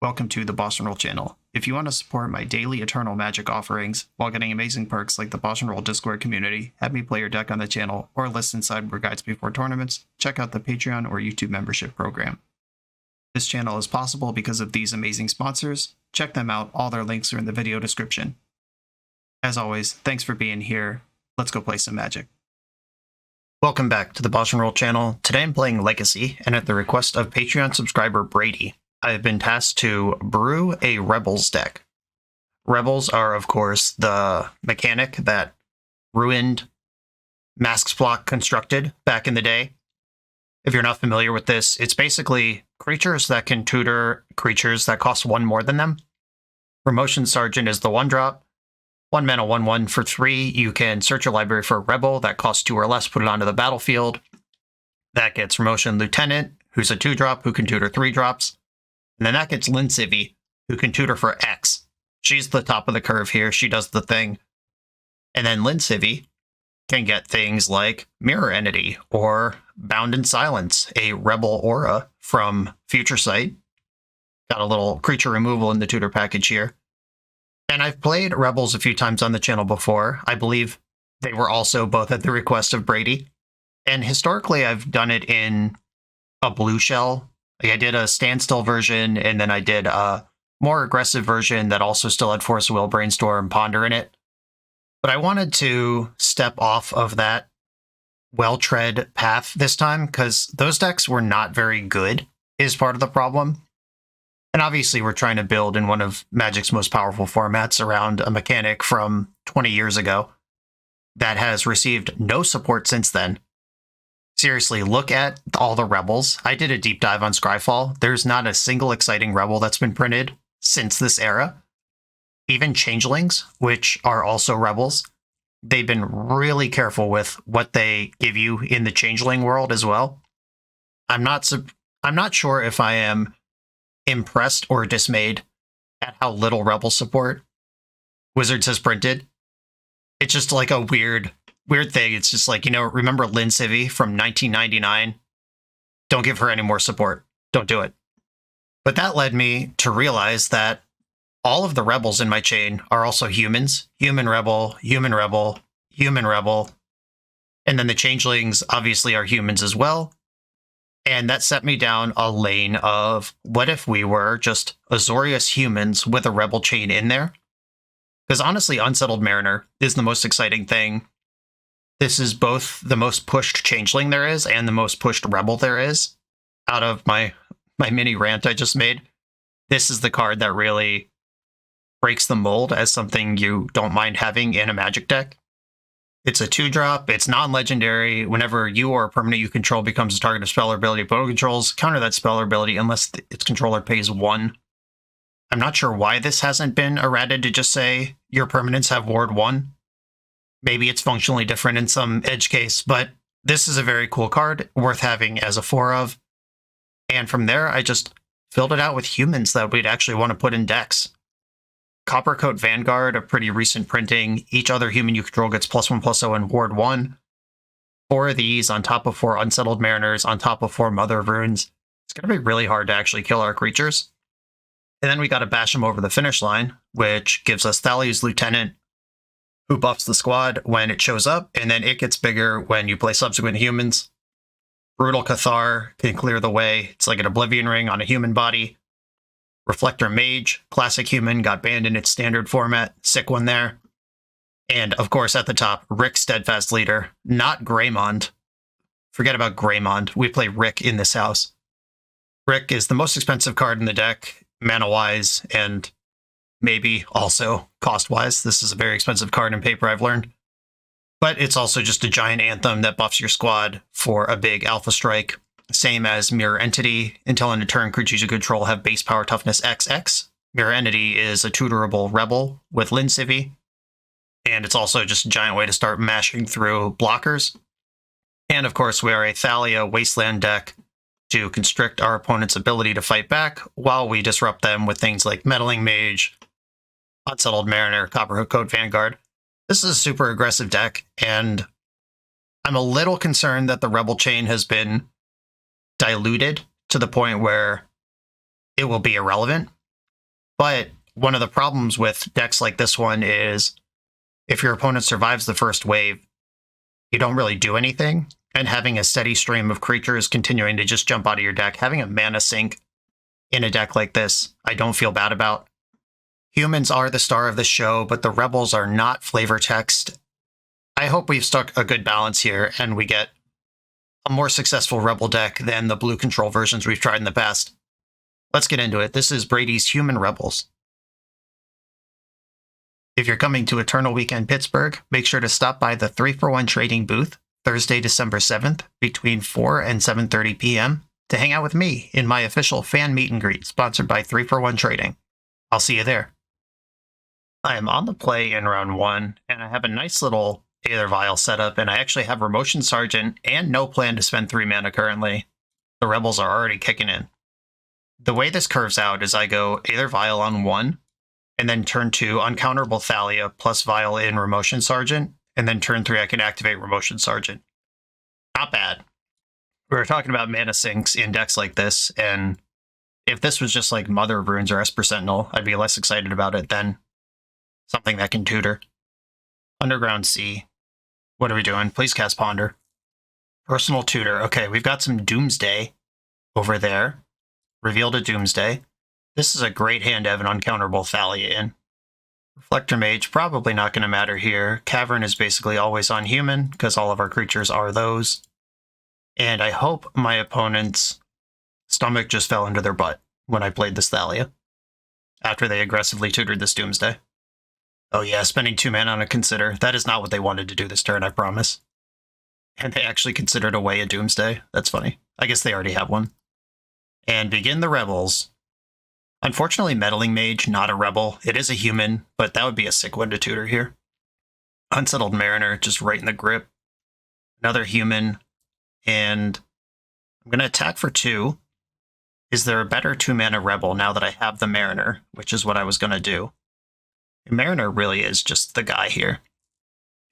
Welcome to the BoshNRoll channel. If you want to support my daily Eternal Magic offerings while getting amazing perks like the BoshNRoll Discord community, have me play your deck on the channel, or listen sideboard guides before tournaments, check out the Patreon or YouTube membership program. This channel is possible because of these amazing sponsors. Check them out, all their links are in the video description. As always, thanks for being here. Let's go play some Magic. Welcome back to the BoshNRoll channel. Today I'm playing Legacy, and at the request of Patreon subscriber Brady, I have been tasked to brew a Rebels deck. Rebels are, of course, the mechanic that ruined Masques block constructed back in the day. If you're not familiar with this, it's basically creatures that can tutor creatures that cost one more than them. Promotion Sergeant is the 1-drop. 1 mana, 1/1 for 3. You can search your library for a Rebel that costs 2 or less, put it onto the battlefield. That gets Promotion Lieutenant, who's a 2-drop, who can tutor 3-drops. And then that gets Linsivvy, who can tutor for X. She's the top of the curve here. She does the thing. And then Linsivvy can get things like Mirror Entity or Bound in Silence, a Rebel Aura from Future Sight. Got a little creature removal in the tutor package here. And I've played Rebels a few times on the channel before. I believe they were also both at the request of Brady. And historically, I've done it in a blue shell. Like I did a standstill version, and then I did a more aggressive version that also still had Force of Will, Brainstorm, Ponder in it. But I wanted to step off of that well-tread path this time, because those decks were not very good, is part of the problem. And obviously we're trying to build in one of Magic's most powerful formats around a mechanic from 20 years ago that has received no support since then. Seriously, look at all the Rebels. I did a deep dive on Scryfall. There's not a single exciting Rebel that's been printed since this era. Even Changelings, which are also Rebels, they've been really careful with what they give you in the Changeling world as well. I'm not sure if I am impressed or dismayed at how little Rebel support Wizards has printed. It's just like a weird thing. It's just like, remember Linsivvy from 1999? Don't give her any more support. Don't do it. But that led me to realize that all of the Rebels in my chain are also humans. Human Rebel, Human Rebel, Human Rebel. And then the Changelings obviously are humans as well. And that set me down a lane of, what if we were just Azorius humans with a Rebel chain in there? Because honestly, Unsettled Mariner is the most exciting thing. This is both the most pushed Changeling there is and the most pushed Rebel there is. Out of my mini rant I just made, this is the card that really breaks the mold as something you don't mind having in a Magic deck. It's a 2-drop, it's non-legendary. Whenever you or a permanent you control becomes a target of spell or ability opponent controls, counter that spell or ability unless its controller pays 1. I'm not sure why this hasn't been errated to just say your permanents have ward 1. Maybe it's functionally different in some edge case, but this is a very cool card, worth having as a 4 of. And from there, I just filled it out with humans that we'd actually want to put in decks. Coppercoat Vanguard, a pretty recent printing. Each other human you control gets +1/+0 in ward 1. 4 of these on top of 4 Unsettled Mariners, on top of 4 Mother of Runes. It's going to be really hard to actually kill our creatures. And then we got to bash them over the finish line, which gives us Thalia's Lieutenant, who buffs the squad when it shows up, and then it gets bigger when you play subsequent humans. Brutal Cathar can clear the way. It's like an Oblivion Ring on a human body. Reflector Mage, classic human, got banned in its standard format. Sick one there. And, of course, at the top, Rick Steadfast Leader, not Greymond. Forget about Greymond. We play Rick in this house. Rick is the most expensive card in the deck, mana-wise, and maybe also cost-wise. This is a very expensive card in paper, I've learned. But it's also just a giant anthem that buffs your squad for a big alpha strike. Same as Mirror Entity. Until end of turn, creatures you control have base power toughness XX. Mirror Entity is a tutorable Rebel with Linsivvy. And it's also just a giant way to start mashing through blockers. And of course, we are a Thalia Wasteland deck to constrict our opponent's ability to fight back while we disrupt them with things like Meddling Mage, Unsettled Mariner, Coppercoat Vanguard. This is a super aggressive deck, and I'm a little concerned that the Rebel chain has been diluted to the point where it will be irrelevant. But one of the problems with decks like this one is if your opponent survives the first wave, you don't really do anything. And having a steady stream of creatures continuing to just jump out of your deck, having a mana sink in a deck like this, I don't feel bad about. Humans are the star of the show, but the rebels are not flavor text. I hope we've struck a good balance here and we get a more successful rebel deck than the blue control versions we've tried in the past. Let's get into it. This is Brady's Human Rebels. If you're coming to Eternal Weekend Pittsburgh, make sure to stop by the 3-for-1 trading booth Thursday, December 7th between 4 and 7:30 p.m. to hang out with me in my official fan meet and greet sponsored by 3-for-1 Trading. I'll see you there. I am on the play in round 1, and I have a nice little Aether Vial set up, and I actually have Remotion Sergeant and no plan to spend 3 mana currently. The Rebels are already kicking in. The way this curves out is I go Aether Vial on 1, and then turn 2, Uncounterable Thalia plus Vial in Remotion Sergeant, and then turn 3 I can activate Remotion Sergeant. Not bad. We were talking about mana sinks in decks like this, and if this was just like Mother of Runes or Esper Sentinel, I'd be less excited about it than something that can tutor. Underground Sea. What are we doing? Please cast Ponder. Personal Tutor. Okay, we've got some Doomsday over there. Revealed a Doomsday. This is a great hand to have an Uncounterable Thalia in. Reflector Mage, probably not going to matter here. Cavern is basically always on human, because all of our creatures are those. And I hope my opponent's stomach just fell into their butt when I played this Thalia, after they aggressively tutored this Doomsday. Oh yeah, spending 2 mana on a Consider. That is not what they wanted to do this turn, I promise. And they actually considered away a Doomsday. That's funny. I guess they already have one. And begin the Rebels. Unfortunately, Meddling Mage, not a Rebel. It is a human, but that would be a sick one to tutor here. Unsettled Mariner, just right in the grip. Another human. And I'm going to attack for 2. Is there a better 2-mana Rebel now that I have the Mariner, which is what I was going to do? Mariner really is just the guy here.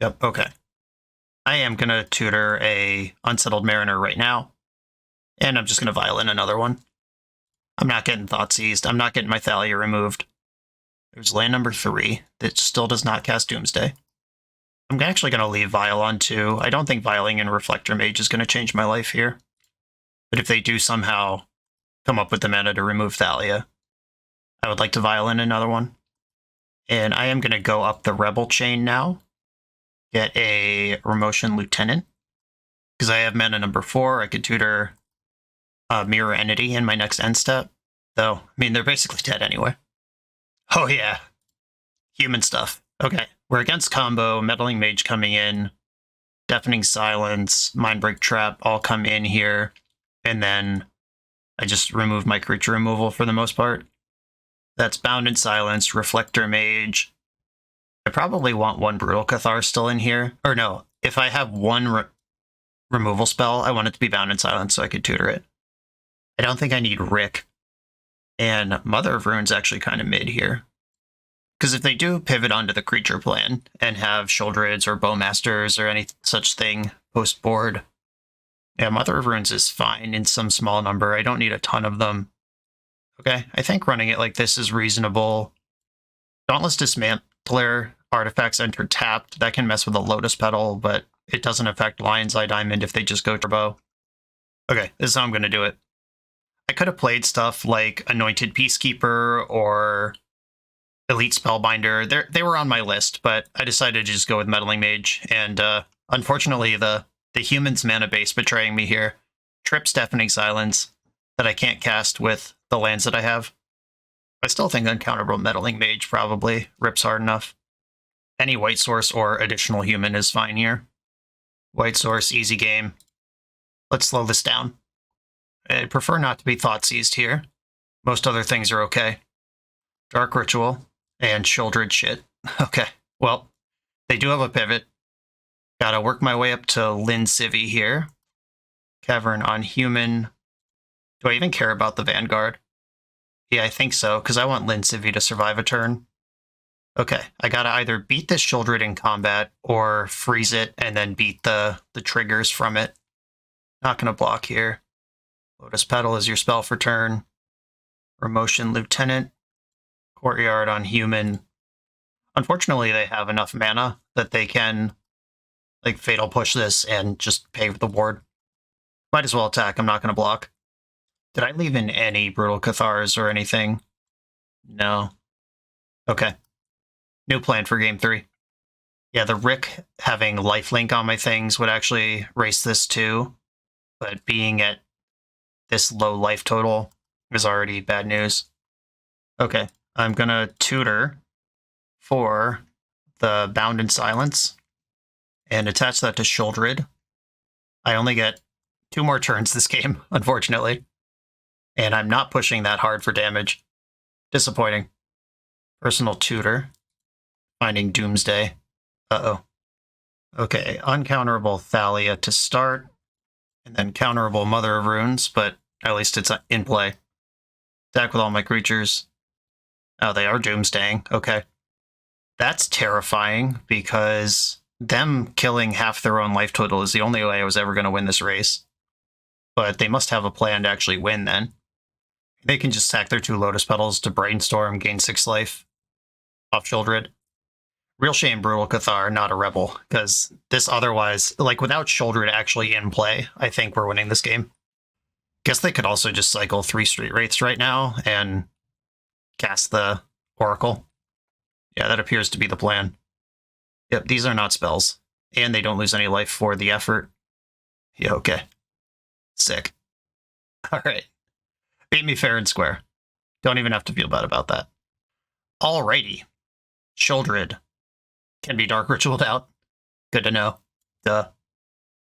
Yep, okay. I am going to tutor a Unsettled Mariner right now, and I'm just going to violin another one. I'm not getting Thoughtseized. I'm not getting my Thalia removed. There's land number 3 that still does not cast Doomsday. I'm actually going to leave Vial on 2. I don't think Vialing and Reflector Mage is going to change my life here. But if they do somehow come up with the mana to remove Thalia, I would like to violin another one. And I am going to go up the Rebel chain now. Get a Remotion Lieutenant. Because I have mana number 4, I could tutor Mirror Entity in my next end step. Though, I mean, they're basically dead anyway. Oh yeah. Human stuff. Okay. We're against combo, Meddling Mage coming in, Deafening Silence, Mindbreak Trap all come in here. And then I just remove my creature removal for the most part. That's Bound in Silence, Reflector Mage. I probably want 1 Brutal Cathar still in here. Or no, if I have 1 removal spell, I want it to be Bound in Silence so I could tutor it. I don't think I need Rick. And Mother of Rune's actually kind of mid here. Because if they do pivot onto the creature plan and have Shouldrids or Bowmasters or any such thing post-board, yeah, Mother of Runes is fine in some small number. I don't need a ton of them. Okay, I think running it like this is reasonable. Dauntless Dismantler, artifacts enter tapped. That can mess with a Lotus Petal, but it doesn't affect Lion's Eye Diamond if they just go turbo. Okay, this is how I'm going to do it. I could have played stuff like Anointed Peacekeeper or Elite Spellbinder. They were on my list, but I decided to just go with Meddling Mage. And unfortunately, the human's mana base betraying me here. Trips Deafening Silence that I can't cast with the lands that I have. I still think Uncounterable Meddling Mage probably rips hard enough. Any White Source or additional human is fine here. White Source, easy game. Let's slow this down. I prefer not to be Thoughtseized here. Most other things are okay. Dark Ritual and Shouldred shit. Okay, well, they do have a pivot. Gotta work my way up to Lin Civi here. Cavern on human. Do I even care about the Vanguard? Yeah, I think so, because I want Lin Civi to survive a turn. Okay, I gotta either beat this Shouldred in combat or freeze it and then beat the triggers from it. Not gonna block here. Lotus Petal is your spell for turn. Remotion Lieutenant. Of Courtyard on human. Unfortunately, they have enough mana that they can like Fatal Push this and just pay the ward. Might as well attack, I'm not going to block. Did I leave in any Brutal Cathars or anything? No. Okay. New plan for game 3. Yeah, the Rick having lifelink on my things would actually race this too, but being at this low life total is already bad news. Okay, I'm going to tutor for the Bound in Silence and attach that to Sheoldred. I only get 2 more turns this game, unfortunately. And I'm not pushing that hard for damage. Disappointing. Personal tutor. Finding Doomsday. Uh-oh. Okay, uncounterable Thalia to start, and then counterable Mother of Runes, but at least it's in play. Attack with all my creatures. Oh, they are Doomsdaying. Okay. That's terrifying, because them killing half their own life total is the only way I was ever going to win this race. But they must have a plan to actually win, then. They can just sack their 2 Lotus Petals to Brainstorm, gain 6 life off Sheoldred. Real shame Brutal Cathar, not a Rebel, because this otherwise, like, without Sheoldred actually in play, I think we're winning this game. Guess they could also just cycle 3 Street Wraiths right now and cast the Oracle. Yeah, that appears to be the plan. Yep, these are not spells, and they don't lose any life for the effort. Yeah, okay. Sick. Alright. Beat me fair and square. Don't even have to feel bad about that. Alrighty. Sheoldred can be Dark Ritualed out. Good to know. Duh.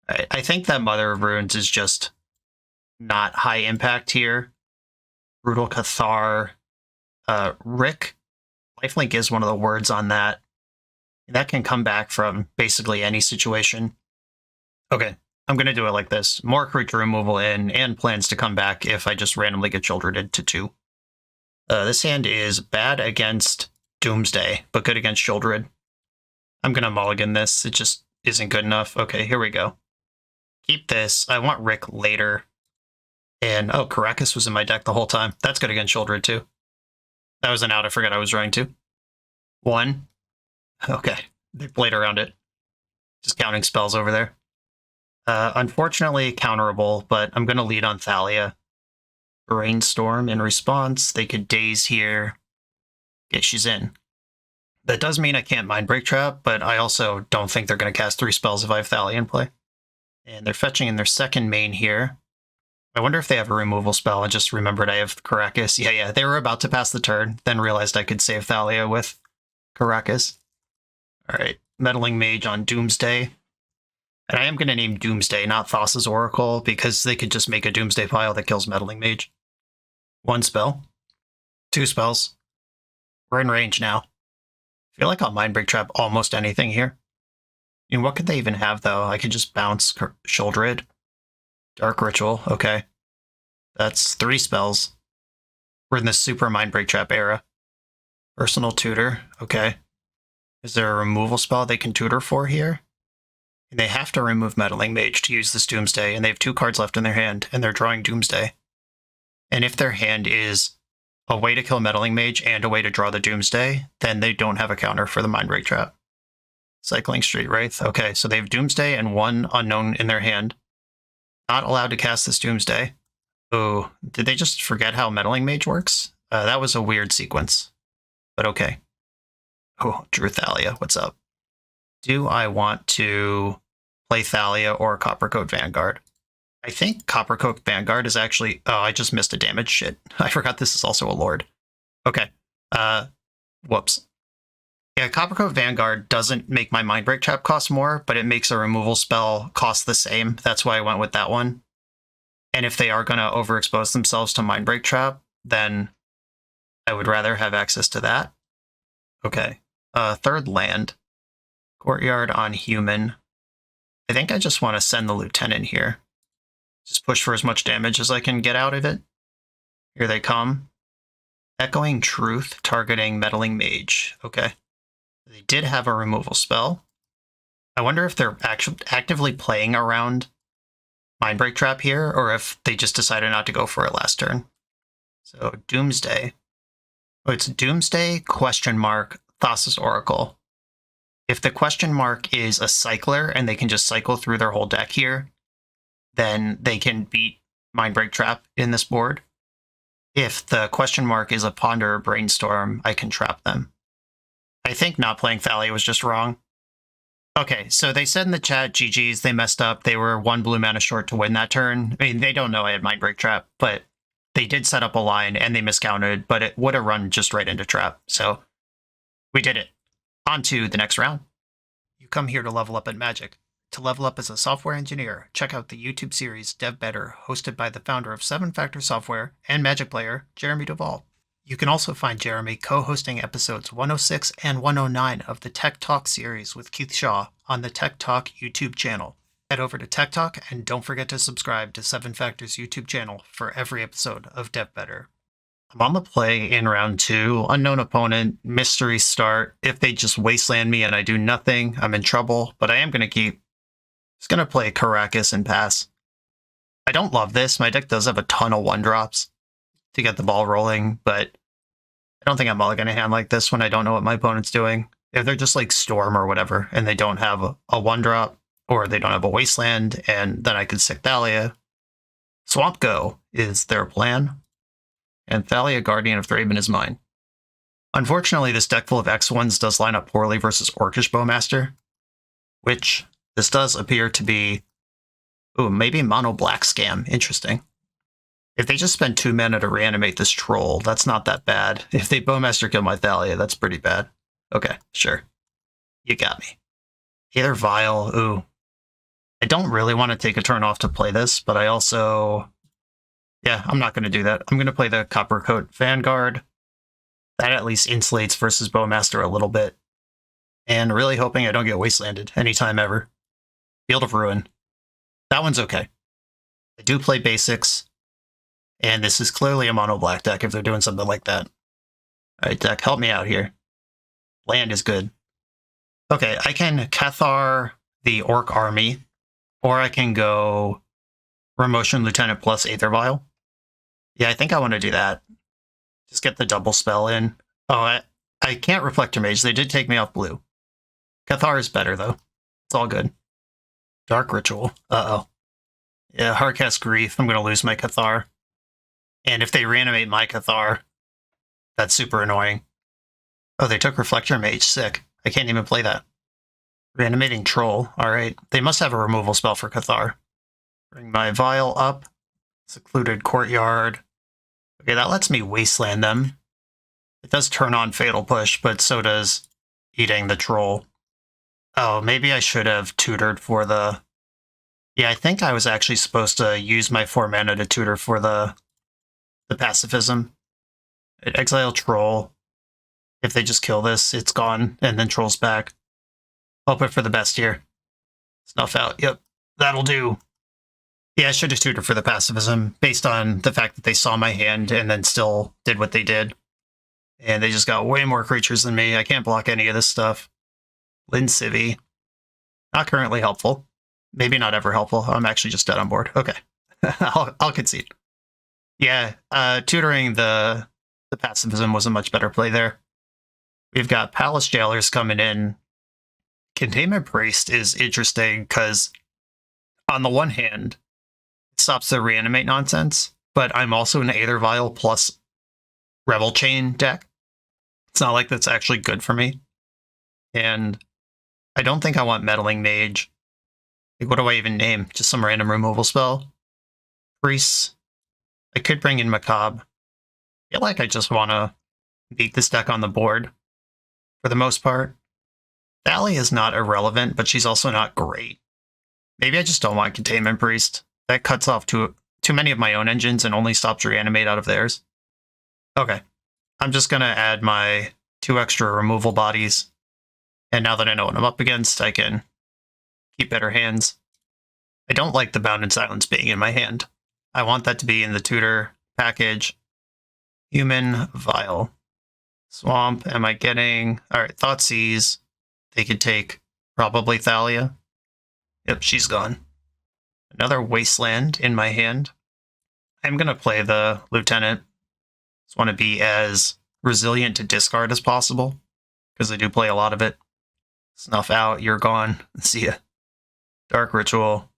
I think that Mother of Runes is just not high impact here. Brutal Cathar. Rick. Lifelink is one of the words on that. That can come back from basically any situation. Okay, I'm going to do it like this. More creature removal in, and plans to come back if I just randomly get Sheoldreded to 2. This hand is bad against Doomsday, but good against Sheoldred. I'm going to mulligan this. It just isn't good enough. Okay, here we go. Keep this. I want Rick later. And, oh, Karakas was in my deck the whole time. That's good against Sheoldred, too. That was an out I forgot I was running to. 1. Okay, they played around it. Just counting spells over there. Unfortunately, counterable, but I'm going to lead on Thalia. Brainstorm in response. They could Daze here. Okay, she's in. That does mean I can't Mindbreak Trap, but I also don't think they're going to cast 3 spells if I have Thalia in play. And they're fetching in their second main here. I wonder if they have a removal spell. I just remembered I have Karakas. Yeah, they were about to pass the turn, then realized I could save Thalia with Karakas. Alright, Meddling Mage on Doomsday. And I am going to name Doomsday, not Thassa's Oracle, because they could just make a Doomsday pile that kills Meddling Mage. 1 spell. 2 spells. We're in range now. I feel like I'll Mindbreak Trap almost anything here. I mean, what could they even have, though? I could just bounce Sheoldred. Dark Ritual, okay. That's 3 spells. We're in the super Mindbreak Trap era. Personal Tutor, okay. Is there a removal spell they can tutor for here? And they have to remove Meddling Mage to use this Doomsday, and they have 2 cards left in their hand, and they're drawing Doomsday. And if their hand is a way to kill Meddling Mage and a way to draw the Doomsday, then they don't have a counter for the Mindbreak Trap. Cycling Street Wraith. Okay, so they have Doomsday and 1 unknown in their hand. Not allowed to cast this Doomsday. Oh, did they just forget how Meddling Mage works? That was a weird sequence. But okay. Oh, Drew Thalia, what's up? Do I want to play Thalia or Coppercoat Vanguard? I think Coppercoat Vanguard is actually... Oh, I just missed a damage. Shit. I forgot this is also a Lord. Okay. Whoops. Yeah, Coppercoat Vanguard doesn't make my Mindbreak Trap cost more, but it makes a removal spell cost the same. That's why I went with that one. And if they are going to overexpose themselves to Mindbreak Trap, then I would rather have access to that. Okay. Third land. Courtyard on human. I think I just want to send the Lieutenant here. Just push for as much damage as I can get out of it. Here they come. Echoing Truth, targeting Meddling Mage. Okay. They did have a removal spell. I wonder if they're actively playing around Mindbreak Trap here, or if they just decided not to go for it last turn. So, Doomsday. Oh, it's Doomsday, question mark, Thassa's Oracle. If the question mark is a cycler and they can just cycle through their whole deck here, then they can beat Mindbreak Trap in this board. If the question mark is a Ponder or Brainstorm, I can trap them. I think not playing Thalia was just wrong. Okay, so they said in the chat, GG's, they messed up. They were 1 blue mana short to win that turn. I mean, they don't know I had Mindbreak Trap, but they did set up a line and they miscounted, but it would have run just right into trap. So we did it. On to the next round. You come here to level up at Magic. To level up as a software engineer, check out the YouTube series Dev Better, hosted by the founder of 7 Factor Software and Magic player, Jeremy Duvall. You can also find Jeremy co-hosting episodes 106 and 109 of the Tech Talk series with Keith Shaw on the Tech Talk YouTube channel. Head over to Tech Talk and don't forget to subscribe to 7 Factor's YouTube channel for every episode of Dev Better. I'm on the play in round 2. Unknown opponent, mystery start. If they just wasteland me and I do nothing, I'm in trouble, but I am going to keep. Just going to play Caracas and pass. I don't love this. My deck does have a ton of 1-drops to get the ball rolling, but I don't think I'm all going to hand like this when I don't know what my opponent's doing. If they're just like Storm or whatever, and they don't have a 1-drop, or they don't have a Wasteland, and then I could stick Thalia. Swamp Go is their plan, and Thalia Guardian of Thraben is mine. Unfortunately, this deck full of X1s does line up poorly versus Orcish Bowmaster, which this does appear to be, maybe Mono Black Scam. Interesting. If they just spend 2 mana to reanimate this troll, that's not that bad. If they Bowmaster kill my Thalia, that's pretty bad. Okay, sure. You got me. Either Vile, I don't really want to take a turn off to play this, but I also... Yeah, I'm not going to do that. I'm going to play the Coppercoat Vanguard. That at least insulates versus Bowmaster a little bit. And really hoping I don't get wastelanded anytime ever. Field of Ruin. That one's okay. I do play basics. And this is clearly a mono black deck if they're doing something like that. Alright, deck, help me out here. Land is good. Okay, I can Cathar the Orc Army, or I can go Remotion Lieutenant plus Aether Vial. Yeah, I think I want to do that. Just get the double spell in. Oh, I can't Reflector Mage. They did take me off blue. Cathar is better, though. It's all good. Dark Ritual. Uh-oh. Yeah, Hardcast Grief. I'm going to lose my Cathar. And if they reanimate my Cathar, that's super annoying. Oh, they took Reflector Mage. Sick. I can't even play that. Reanimating Troll. Alright. They must have a removal spell for Cathar. Bring my Vial up. Secluded Courtyard. Okay, that lets me wasteland them. It does turn on Fatal Push, but so does eating the Troll. Oh, maybe I should have tutored for the... Yeah, I think I was actually supposed to use my 4 mana to tutor for the pacifism. I'd exile Troll. If they just kill this, it's gone, and then Troll's back. Hope it for the best here. Snuff out. Yep, that'll do. Yeah, I should have tutored for the pacifism, based on the fact that they saw my hand and then still did what they did. And they just got way more creatures than me. I can't block any of this stuff. Lin Civi. Not currently helpful. Maybe not ever helpful. I'm actually just dead on board. Okay. I'll concede. Yeah, tutoring the pacifism was a much better play there. We've got Palace Jailers coming in. Containment Priest is interesting because, on the one hand, it stops the reanimate nonsense, but I'm also an Aether Vial plus Revel Chain deck. It's not like that's actually good for me. And I don't think I want Meddling Mage. Like, what do I even name? Just some random removal spell? Priests. I could bring in Macabre. I feel like I just want to beat this deck on the board, for the most part. Thalia is not irrelevant, but she's also not great. Maybe I just don't want Containment Priest. That cuts off too many of my own engines and only stops Reanimate out of theirs. Okay. I'm just going to add my 2 extra removal bodies. And now that I know what I'm up against, I can keep better hands. I don't like the Bound in Silence being in my hand. I want that to be in the tutor package. Human Vial. Swamp, am I getting... Alright, Thoughtseize. They could take probably Thalia. Yep, she's gone. Another Wasteland in my hand. I'm going to play the Lieutenant. Just want to be as resilient to discard as possible, because I do play a lot of it. Snuff out, you're gone. See ya. Dark Ritual.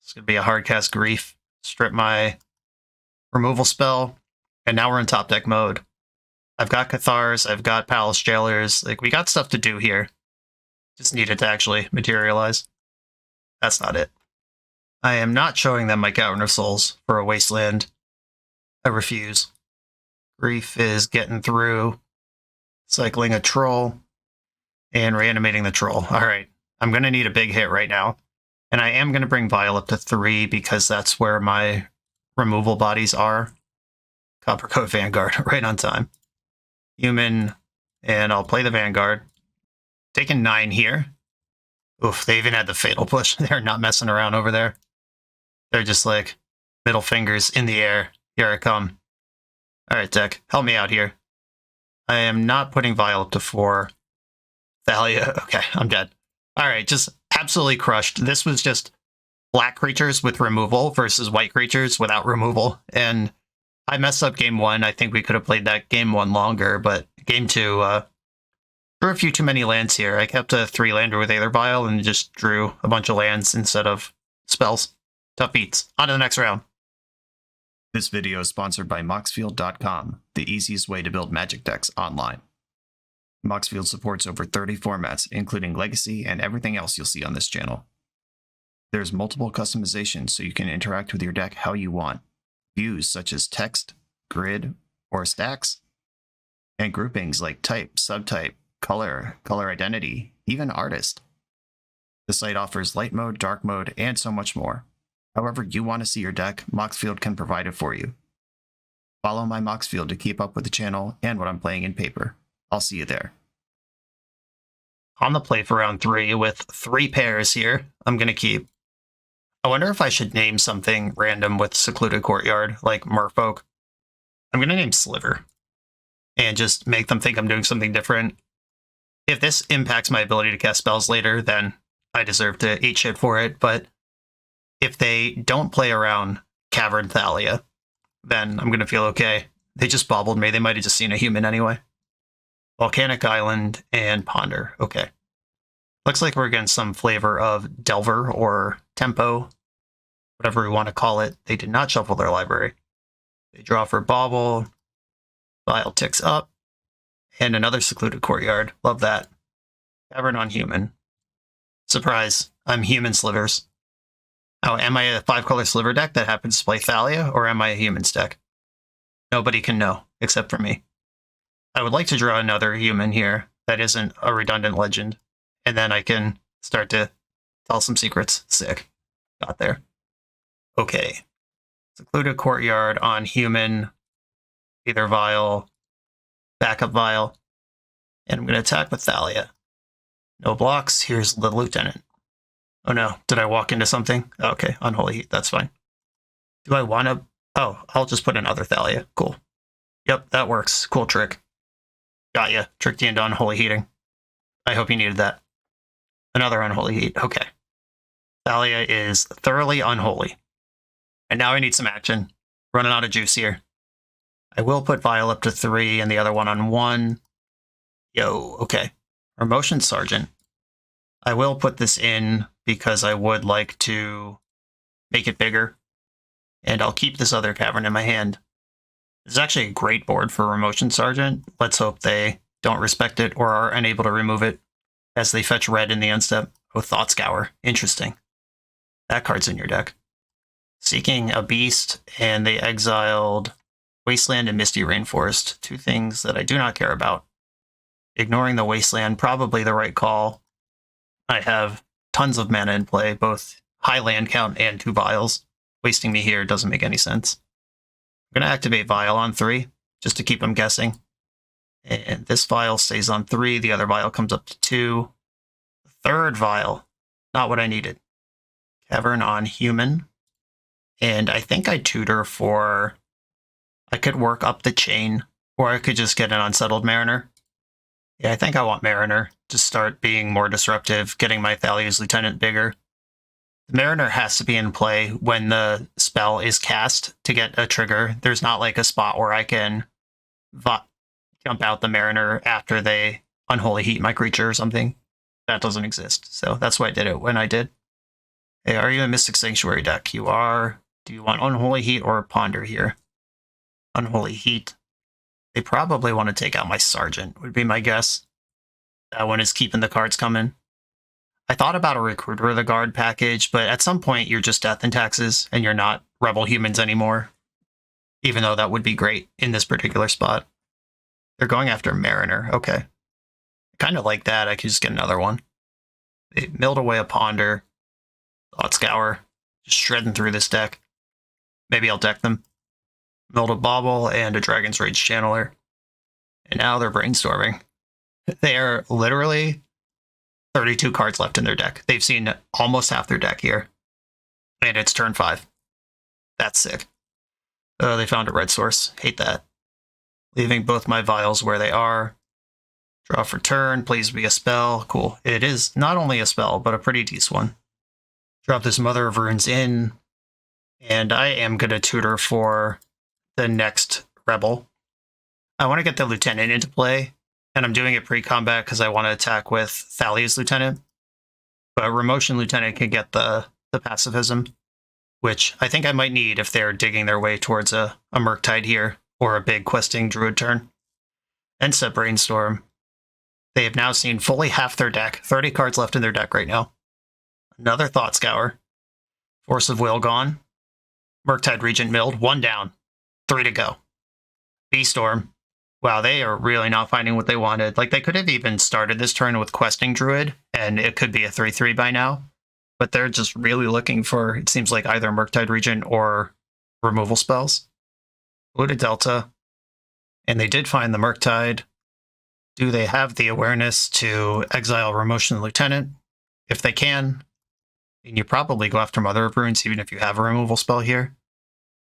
It's going to be a hard cast Grief. Strip my removal spell. And now we're in top deck mode. I've got Cathars, I've got Palace Jailers. Like, we got stuff to do here. Just need it to actually materialize. That's not it. I am not showing them my Cavern of Souls for a Wasteland. I refuse. Grief is getting through. Cycling a Troll. And reanimating the Troll. Alright, I'm going to need a big hit right now. And I am going to bring Vial up to 3 because that's where my removal bodies are. Coppercoat Vanguard, right on time. Human, and I'll play the Vanguard. Taking 9 here. Oof, they even had the Fatal Push. They're not messing around over there. They're just like, middle fingers in the air. Here I come. Alright, deck, help me out here. I am not putting Vial up to 4. Thalia, okay, I'm dead. Alright, just absolutely crushed. This was just black creatures with removal versus white creatures without removal. And I messed up game 1. I think we could have played that game 1 longer, but game 2, drew a few too many lands here. I kept a 3-lander with Aether Vial and just drew a bunch of lands instead of spells. Tough beats. On to the next round. This video is sponsored by Moxfield.com, the easiest way to build Magic decks online. Moxfield supports over 30 formats, including Legacy and everything else you'll see on this channel. There's multiple customizations so you can interact with your deck how you want. Views such as text, grid, or stacks, and groupings like type, subtype, color, color identity, even artist. The site offers light mode, dark mode, and so much more. However you want to see your deck, Moxfield can provide it for you. Follow my Moxfield to keep up with the channel and what I'm playing in paper. I'll see you there. On the play for round 3 with 3 pairs here, I'm going to keep. I wonder if I should name something random with Secluded Courtyard, like Merfolk. I'm going to name Sliver. And just make them think I'm doing something different. If this impacts my ability to cast spells later, then I deserve to eat shit for it. But if they don't play around Cavern Thalia, then I'm going to feel okay. They just bobbled me. They might have just seen a human anyway. Volcanic Island and Ponder. Okay. Looks like we're getting some flavor of Delver or Tempo, whatever we want to call it. They did not shuffle their library. They draw for Bobble. Vial ticks up. And another Secluded Courtyard. Love that. Cavern on Human. Surprise. I'm Human Slivers. Oh, am I a 5-color Sliver deck that happens to play Thalia, or am I a Humans deck? Nobody can know, except for me. I would like to draw another human here that isn't a redundant legend, and then I can start to tell some secrets. Sick. Got there. Okay. Secluded Courtyard on Human, either Vial, backup Vial, and I'm going to attack with Thalia. No blocks. Here's the Lieutenant. Oh no, did I walk into something? Okay, Unholy Heat, that's fine. Do I want to... Oh, I'll just put another Thalia. Cool. Yep, that works. Cool trick. Got ya. Tricked you into Unholy Heating. I hope you needed that. Another Unholy Heat. Okay. Thalia is thoroughly unholy. And now I need some action. Running out of juice here. I will put Vial up to 3 and the other one on 1. Yo, okay. Promotion Sergeant. I will put this in because I would like to make it bigger. And I'll keep this other cavern in my hand. This is actually a great board for Remotion Sergeant. Let's hope they don't respect it or are unable to remove it as they fetch red in the end step. Oh, Thought Scour. Interesting. That card's in your deck. Seeking a Beast, and they exiled Wasteland and Misty Rainforest. 2 things that I do not care about. Ignoring the Wasteland, probably the right call. I have tons of mana in play, both high land count and 2 vials. Wasting me here doesn't make any sense. I'm going to activate Vial on 3, just to keep them guessing. And this Vial stays on 3, the other Vial comes up to 2. The 3rd Vial, not what I needed. Cavern on Human. And I think I tutor for... I could work up the chain, or I could just get an Unsettled Mariner. Yeah, I think I want Mariner to start being more disruptive, getting my Thalia's Lieutenant bigger. The Mariner has to be in play when the spell is cast to get a trigger. There's not like a spot where I can jump out the Mariner after they Unholy Heat my creature or something. That doesn't exist. So that's why I did it when I did. Hey, are you a Mystic Sanctuary deck? You are. Do you want Unholy Heat or Ponder here? Unholy Heat. They probably want to take out my Sergeant, would be my guess. That one is keeping the cards coming. I thought about a Recruiter of the Guard package, but at some point you're just Death and Taxes, and you're not Rebel Humans anymore. Even though that would be great in this particular spot. They're going after Mariner. Okay. Kind of like that. I could just get another one. They milled away a Ponder. Thought Scour. Just shredding through this deck. Maybe I'll deck them. Milled a Bauble and a Dragon's Rage Channeler. And now they're brainstorming. They are literally 32 cards left in their deck. They've seen almost half their deck here. And it's turn 5. That's sick. Oh, they found a red source. Hate that. Leaving both my vials where they are. Draw for turn. Please be a spell. Cool. It is not only a spell, but a pretty decent one. Drop this Mother of Runes in. And I am going to tutor for the next Rebel. I want to get the Lieutenant into play. And I'm doing it pre-combat because I want to attack with Thalia's Lieutenant. But Remotion Lieutenant can get the pacifism, which I think I might need if they're digging their way towards a Murktide here, or a big questing Druid turn. And set Brainstorm. They have now seen fully half their deck. 30 cards left in their deck right now. Another Thought Scour. Force of Will gone. Murktide Regent milled. 1 down. 3 to go. B-Storm. Wow, they are really not finding what they wanted. Like, they could have even started this turn with Questing Druid, and it could be a 3-3 by now. But they're just really looking for, it seems like, either Murktide Regent or removal spells. Blue to Delta. And they did find the Murktide. Do they have the awareness to exile Remotion Lieutenant? If they can, then you probably go after Mother of Runes, even if you have a removal spell here.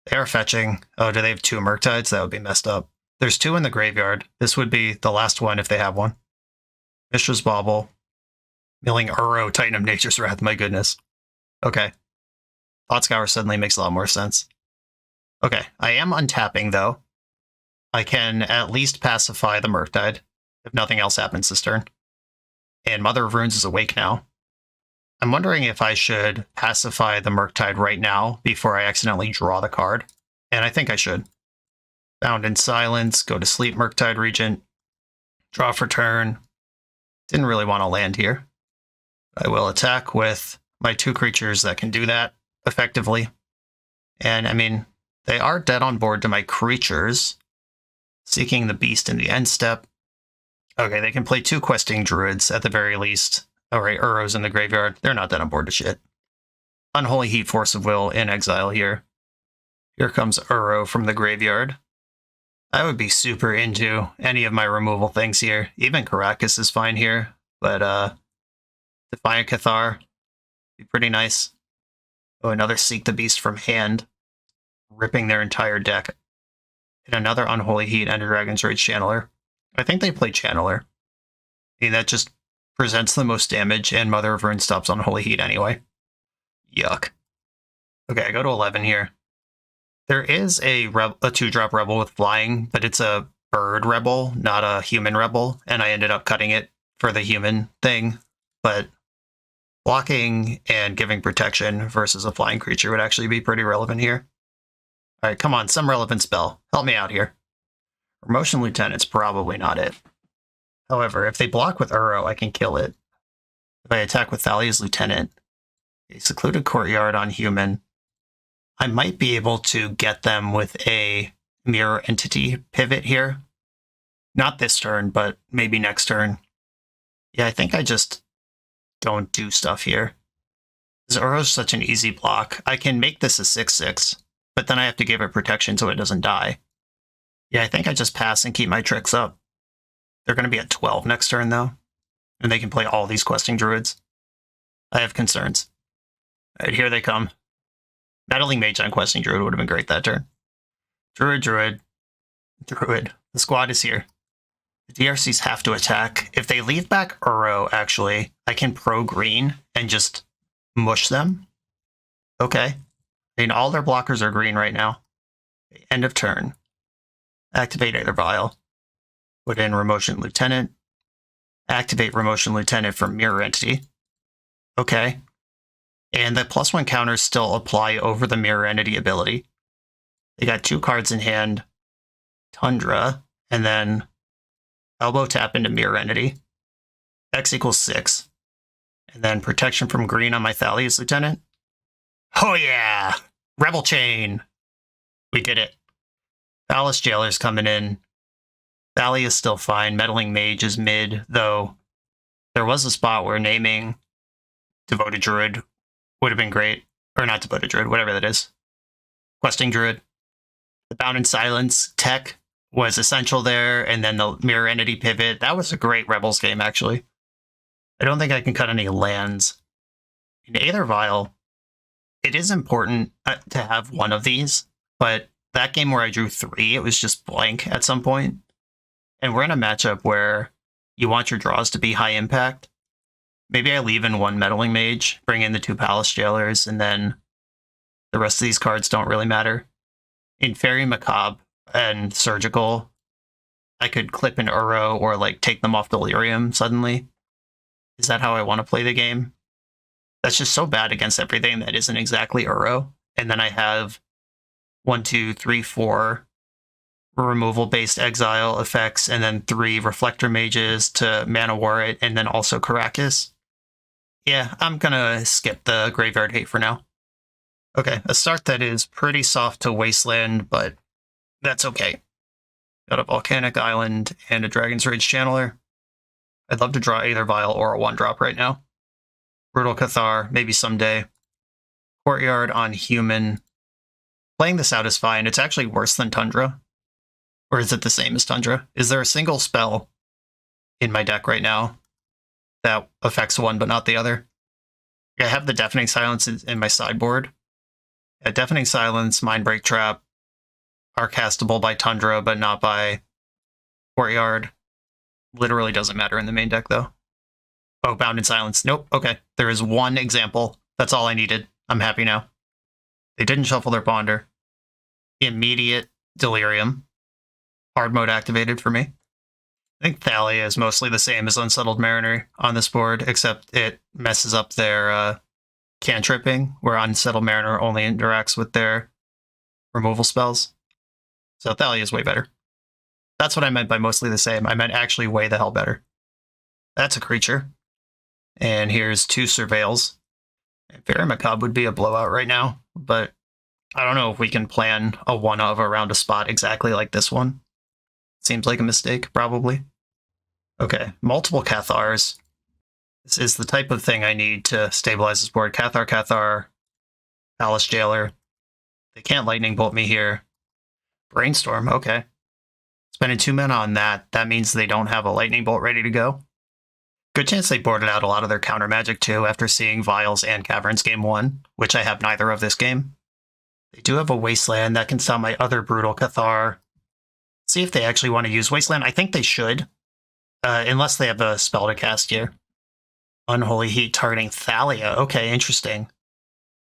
They are fetching. Oh, do they have 2 Murktides? That would be messed up. There's 2 in the graveyard. This would be the last one if they have one. Mishra's Bauble. Milling Uro, Titan of Nature's Wrath, my goodness. Okay. Thought Scour suddenly makes a lot more sense. Okay, I am untapping, though. I can at least pacify the Murktide, if nothing else happens this turn. And Mother of Runes is awake now. I'm wondering if I should pacify the Murktide right now before I accidentally draw the card. And I think I should. Bound in Silence, go to sleep, Murktide Regent. Draw for turn. Didn't really want to land here. I will attack with my 2 creatures that can do that effectively. And, I mean, they are dead on board to my creatures. Seeking the Beast in the end step. Okay, they can play 2 Questing Druids at the very least. Alright, Uro's in the graveyard. They're not dead on board to shit. Unholy Heat, Force of Will in exile here. Here comes Uro from the graveyard. I would be super into any of my removal things here. Even Caracas is fine here, but Defiant Cathar be pretty nice. Oh, another Seek the Beast from hand, ripping their entire deck. And another Unholy Heat and a Dragon's Rage Channeler. I think they play Channeler. I mean, that just presents the most damage, and Mother of Runes stops Unholy Heat anyway. Yuck. Okay, I go to 11 here. There is a 2-drop Rebel with flying, but it's a bird Rebel, not a human Rebel, and I ended up cutting it for the human thing. But blocking and giving protection versus a flying creature would actually be pretty relevant here. Alright, come on, some relevant spell. Help me out here. Remotion Lieutenant's probably not it. However, if they block with Uro, I can kill it. If I attack with Thalia's Lieutenant, a Secluded Courtyard on human, I might be able to get them with a Mirror Entity pivot here. Not this turn, but maybe next turn. Yeah, I think I just don't do stuff here. Uro's such an easy block. I can make this a 6/6, but then I have to give it protection so it doesn't die. Yeah, I think I just pass and keep my tricks up. They're going to be at 12 next turn, though. And they can play all these Questing Druids. I have concerns. Alright, here they come. Meddling Mage on Questing Druid would have been great that turn. Druid. The squad is here. The DRCs have to attack. If they leave back Uro, actually, I can pro-green and just mush them. Okay. I mean, all their blockers are green right now. End of turn. Activate Aether Vial. Put in Remotion Lieutenant. Activate Remotion Lieutenant from Mirror Entity. Okay. And the +1 counters still apply over the Mirror Entity ability. They got 2 cards in hand. Tundra, and then elbow tap into Mirror Entity. X equals 6. And then protection from green on my Thalia's Lieutenant. Oh yeah! Rebel Chain! We did it. Palace Jailer's coming in. Thalia is still fine. Meddling Mage is mid, though there was a spot where naming Devoted Druid would have been great. Or not Devoted Druid, whatever that is. Questing Druid. The Bound in Silence tech was essential there, and then the Mirror Entity pivot. That was a great Rebels game, actually. I don't think I can cut any lands. In Aether Vial, it is important to have one of these, but that game where I drew 3, it was just blank at some point. And we're in a matchup where you want your draws to be high impact. Maybe I leave in 1 Meddling Mage, bring in the 2 Palace Jailers, and then the rest of these cards don't really matter. In Fairy Macabre and Surgical, I could clip an Uro or like take them off Delirium suddenly. Is that how I want to play the game? That's just so bad against everything that isn't exactly Uro. And then I have 1, 2, 3, 4 removal-based exile effects, and then 3 Reflector Mages to Mana War it, and then also Caracas. Yeah, I'm gonna skip the Graveyard Hate for now. Okay, a start that is pretty soft to Wasteland, but that's okay. Got a Volcanic Island and a Dragon's Rage Channeler. I'd love to draw either Vial or a 1-drop right now. Brutal Cathar, maybe someday. Courtyard on Human. Playing this out is fine. It's actually worse than Tundra. Or is it the same as Tundra? Is there a single spell in my deck right now that affects one but not the other? I have the Deafening Silence in my sideboard. Deafening Silence, Mindbreak Trap are castable by Tundra but not by Courtyard. Literally doesn't matter in the main deck though. Oh, Bound in Silence. Nope. Okay. There is 1 example. That's all I needed. I'm happy now. They didn't shuffle their Ponder. Immediate Delirium. Hard mode activated for me. I think Thalia is mostly the same as Unsettled Mariner on this board, except it messes up their cantripping, where Unsettled Mariner only interacts with their removal spells. So Thalia is way better. That's what I meant by mostly the same. I meant actually way the hell better. That's a creature. And here's 2 Surveils. Fairy Macabre would be a blowout right now, but I don't know if we can plan a 1-of around a spot exactly like this one. Seems like a mistake, probably. Okay, multiple Cathars. This is the type of thing I need to stabilize this board. Cathar, Palace Jailer. They can't Lightning Bolt me here. Brainstorm, okay. Spending 2 mana on that. That means they don't have a Lightning Bolt ready to go. Good chance they boarded out a lot of their counter magic too after seeing Vials and Caverns game 1, which I have neither of this game. They do have a Wasteland. That can stop my other Brutal Cathar. See if they actually want to use Wasteland. I think they should, unless they have a spell to cast here. Unholy Heat targeting Thalia. Okay, interesting.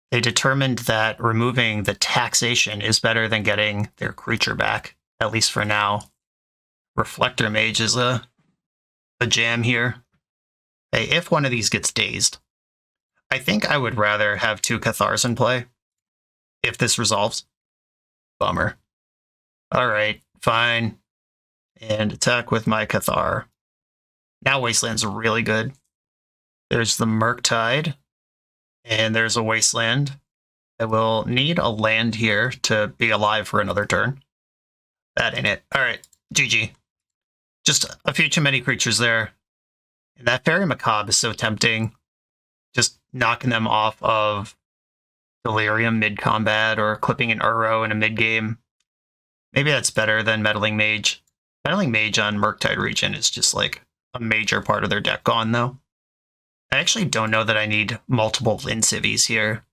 They determined that removing the taxation is better than getting their creature back, at least for now. Reflector Mage is a jam here. Hey, if one of these gets dazed, I think I would rather have 2 Cathars in play if this resolves. Bummer. Alright, fine. And attack with my Cathar. Now Wasteland's really good. There's the Murktide, and there's a Wasteland. I will need a land here to be alive for another turn. That ain't it. Alright, GG. Just a few too many creatures there. And that Fairy Macabre is so tempting. Just knocking them off of Delirium mid-combat or clipping an Uro in a mid-game. Maybe that's better than Meddling Mage. Meddling Mage on Murktide Region is just like a major part of their deck gone, though. I actually don't know that I need multiple Lincivies here,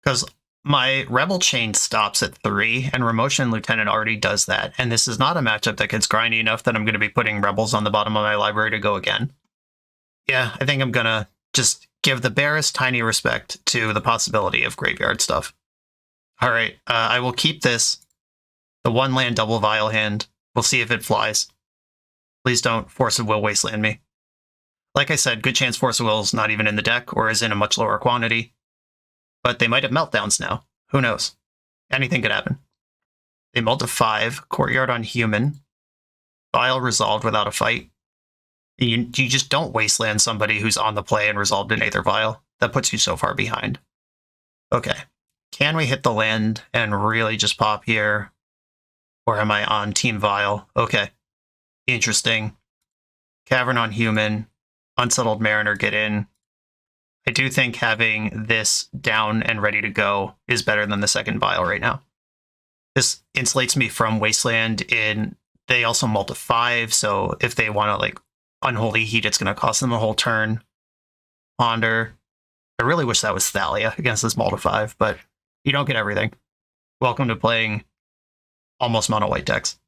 because my Rebel Chain stops at 3, and Remotion Lieutenant already does that, and this is not a matchup that gets grindy enough that I'm going to be putting Rebels on the bottom of my library to go again. Yeah, I think I'm going to just give the barest tiny respect to the possibility of graveyard stuff. Alright, I will keep this. The 1-land double Vial hand. We'll see if it flies. Please don't Force of Will Wasteland me. Like I said, good chance Force of Will's not even in the deck or is in a much lower quantity. But they might have Meltdowns now. Who knows? Anything could happen. They mulled to 5, Courtyard on Human. Vial resolved without a fight. You just don't Wasteland somebody who's on the play and resolved in Aether Vial. That puts you so far behind. Okay. Can we hit the land and really just pop here? Or am I on Team Vial? Okay. Interesting. Cavern on Human. Unsettled Mariner get in. I do think having this down and ready to go is better than the second Vial right now. This insulates me from Wasteland in... They also mull to 5, so if they want to, like, Unholy Heat, it's going to cost them a whole turn. Ponder. I really wish that was Thalia against this mull to 5, but you don't get everything. Welcome to playing almost mono white decks.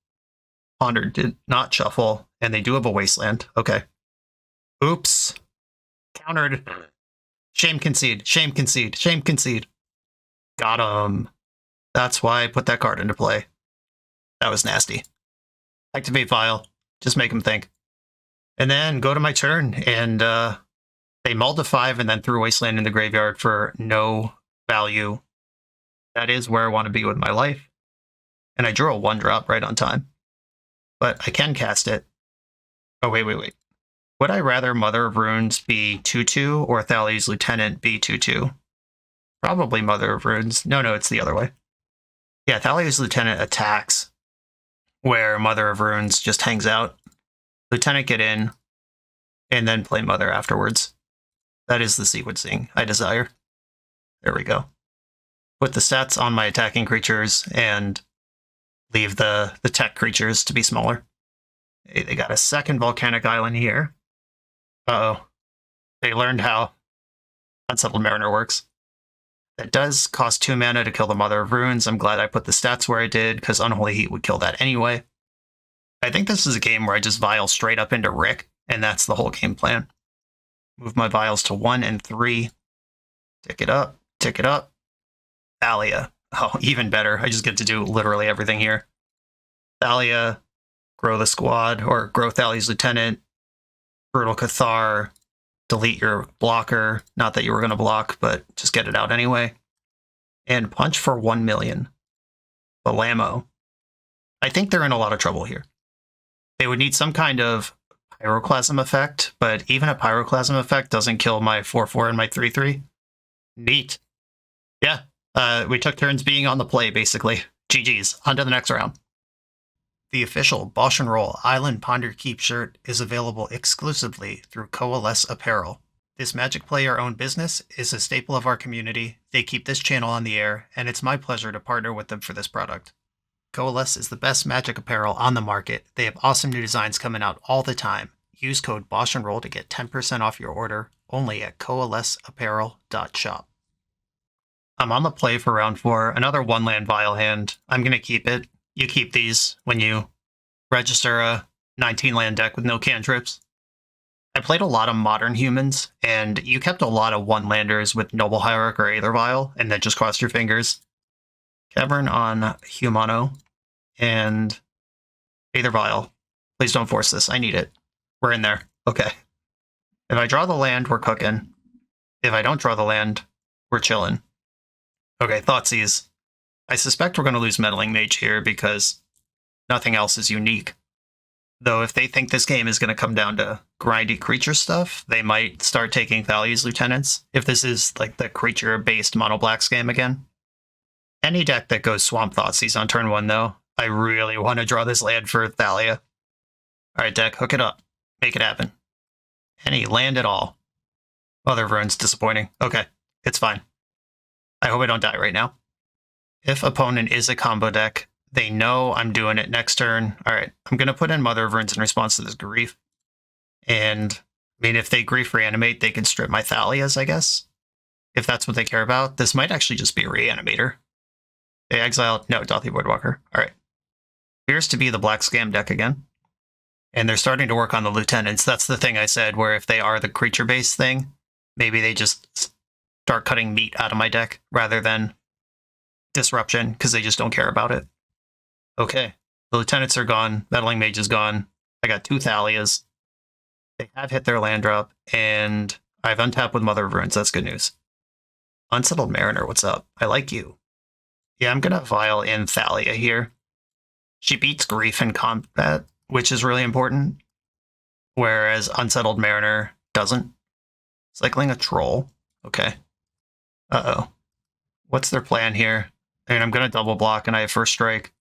Ponder did not shuffle, and they do have a Wasteland. Okay. Oops. Countered. Shame concede. Shame concede. Shame concede. Got him. That's why I put that card into play. That was nasty. Activate Vial. Just make him think. And then go to my turn, and they mulled to 5 and then threw Wasteland in the graveyard for no value. That is where I want to be with my life. And I drew a 1-drop right on time. But I can cast it. Oh, wait. Would I rather Mother of Runes be 2-2 or Thalia's Lieutenant be 2-2? Probably Mother of Runes. No, it's the other way. Yeah, Thalia's Lieutenant attacks, where Mother of Runes just hangs out. Lieutenant get in, and then play Mother afterwards. That is the sequencing I desire. There we go. Put the stats on my attacking creatures and leave the tech creatures to be smaller. Hey, they got a second Volcanic Island here. Uh-oh. They learned how Unsettled Mariner works. That does cost 2 mana to kill the Mother of Runes. I'm glad I put the stats where I did, because Unholy Heat would kill that anyway. I think this is a game where I just Vial straight up into Rick, and that's the whole game plan. Move my Vials to 1 and 3. Tick it up. Thalia. Oh, even better. I just get to do literally everything here. Thalia, grow the squad, or grow Thalia's Lieutenant, Brutal Cathar, delete your blocker. Not that you were going to block, but just get it out anyway. And punch for 1 million. Belamo. I think they're in a lot of trouble here. They would need some kind of Pyroclasm effect, but even a Pyroclasm effect doesn't kill my 4-4 and my 3-3. Neat. Yeah, we took turns being on the play, basically. GG's. On to the next round. The official BoshNRoll Island Ponder Keep shirt is available exclusively through Coalesce Apparel. This Magic player-owned business is a staple of our community. They keep this channel on the air, and it's my pleasure to partner with them for this product. Coalesce is the best Magic apparel on the market. They have awesome new designs coming out all the time. Use code BoshNRoll to get 10% off your order, only at coalesceapparel.shop. I'm on the play for round 4, another 1-land Vial hand. I'm going to keep it. You keep these when you register a 19-land deck with no cantrips. I played a lot of Modern Humans, and you kept a lot of 1-landers with Noble Hierarch or Aether Vial, and then just crossed your fingers. Cavern on Humano, and Aether Vial. Please don't force this. I need it. We're in there. Okay. If I draw the land, we're cooking. If I don't draw the land, we're chilling. Okay, Thoughtseize. I suspect we're going to lose Meddling Mage here because nothing else is unique. Though if they think this game is going to come down to grindy creature stuff, they might start taking Thalia's Lieutenants. If this is like the creature-based mono-black scam again. Any deck that goes Swamp Thoughtseize on turn 1, though, I really want to draw this land for Thalia. Alright, deck, hook it up. Make it happen. Any land at all. Mother of Runes, disappointing. Okay, it's fine. I hope I don't die right now. If opponent is a combo deck, they know I'm doing it next turn. Alright, I'm going to put in Mother of Runes in response to this Grief. And, I mean, if they Grief Reanimate, they can strip my Thalias, I guess. If that's what they care about. This might actually just be a Reanimator. They exiled... No, Dothy Voidwalker. Alright. Appears to be the black scam deck again. And they're starting to work on the Lieutenants. That's the thing I said, where if they are the creature-based thing, maybe they just start cutting meat out of my deck rather than disruption, because they just don't care about it. Okay. The Lieutenants are gone. Meddling Mage is gone. I got 2 Thalias. They have hit their land drop, and I've untapped with Mother of Runes. That's good news. Unsettled Mariner, what's up? I like you. Yeah, I'm going to Vial in Thalia here. She beats Grief in combat, which is really important, whereas Unsettled Mariner doesn't. Cycling a Troll. Okay. Uh-oh. What's their plan here? I mean, I'm going to double block, and I have First Strike.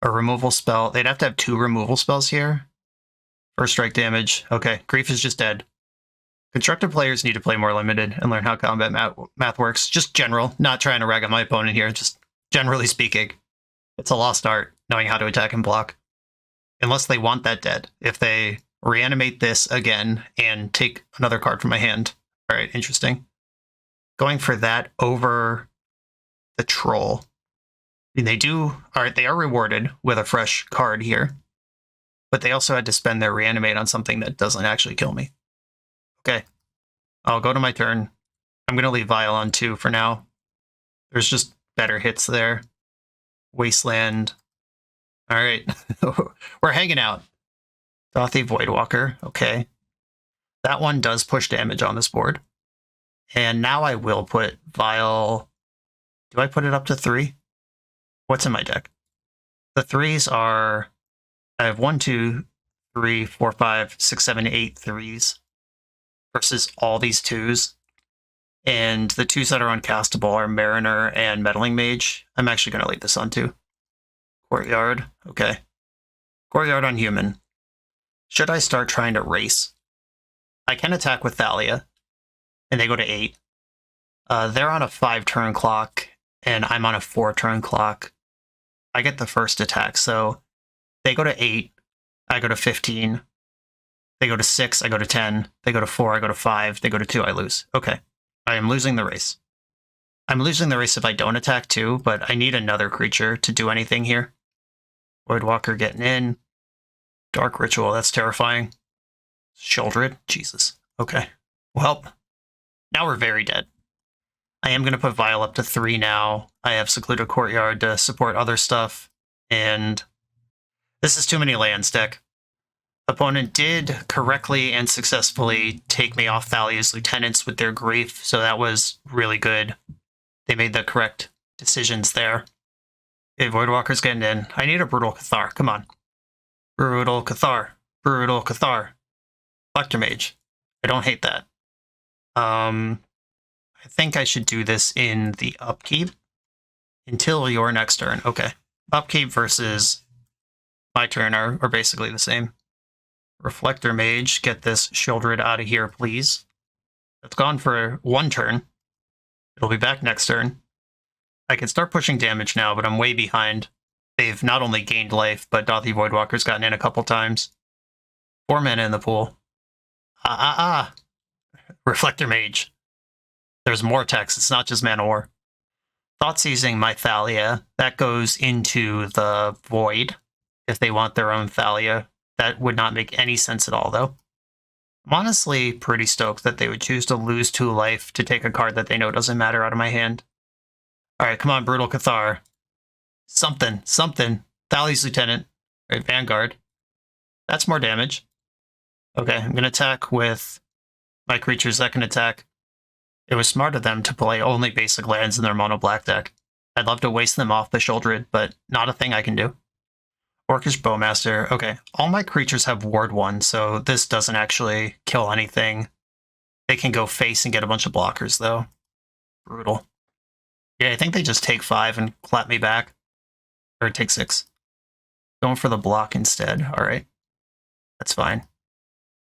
A removal spell. They'd have to have 2 removal spells here. First Strike damage. Okay, Grief is just dead. Constructive players need to play more limited and learn how combat math works. Just general, not trying to rag on my opponent here, just generally speaking. It's a lost art, knowing how to attack and block. Unless they want that dead. If they reanimate this again and take another card from my hand. Alright, interesting. Going for that over the Troll. I mean, they are rewarded with a fresh card here. But they also had to spend their reanimate on something that doesn't actually kill me. Okay. I'll go to my turn. I'm going to leave Vial on 2 for now. There's just better hits there. Wasteland. Alright. We're hanging out. Dothy Voidwalker. Okay. That one does push damage on this board. And now I will put Vial... Do I put it up to 3? What's in my deck? The 3s are... I have 1, 2, 3, 4, 5, 6, 7, 8 3s versus all these 2s. And the 2s that are uncastable are Mariner and Meddling Mage. I'm actually going to leave this on 2. Courtyard. Okay. Courtyard on human. Should I start trying to race? I can attack with Thalia, and they go to 8. They're on a 5-turn clock, and I'm on a 4-turn clock. I get the first attack, so they go to 8, I go to 15. They go to 6, I go to 10. They go to 4, I go to 5. They go to 2, I lose. Okay. I am losing the race. I'm losing the race if I don't attack too, but I need another creature to do anything here. Voidwalker getting in. Dark Ritual, that's terrifying. Shieldred, Jesus. Okay. Well, now we're very dead. I am going to put Vial up to 3 now. I have Secluded Courtyard to support other stuff, and this is too many lands, deck. Opponent did correctly and successfully take me off Thalia's Lieutenants with their Grief, so that was really good. They made the correct decisions there. Okay, Voidwalker's getting in. I need a Brutal Cathar. Come on. Brutal Cathar. Brutal Cathar. Reflector Mage. I don't hate that. I think I should do this in the upkeep until your next turn. Okay. Upkeep versus my turn are basically the same. Reflector Mage, get this Shieldred out of here, please. It's gone for 1 turn. It'll be back next turn. I can start pushing damage now, but I'm way behind. They've not only gained life, but Dothy Voidwalker's gotten in a couple times. 4 mana in the pool. Reflector Mage. There's more text, it's not just Mana War. Thought Seizing my Thalia. That goes into the Void, if they want their own Thalia. That would not make any sense at all, though. I'm honestly pretty stoked that they would choose to lose 2 life to take a card that they know doesn't matter out of my hand. Alright, come on, Brutal Cathar. Something. Thalia's Lieutenant. Right, Vanguard. That's more damage. Okay, I'm going to attack with my creatures that can attack. It was smart of them to play only basic lands in their mono black deck. I'd love to waste them off the Shieldred, but not a thing I can do. Orcish Bowmaster. Okay, all my creatures have Ward 1, so this doesn't actually kill anything. They can go face and get a bunch of blockers, though. Brutal. Yeah, I think they just take 5 and clap me back. Or take 6. Going for the block instead. Alright. That's fine.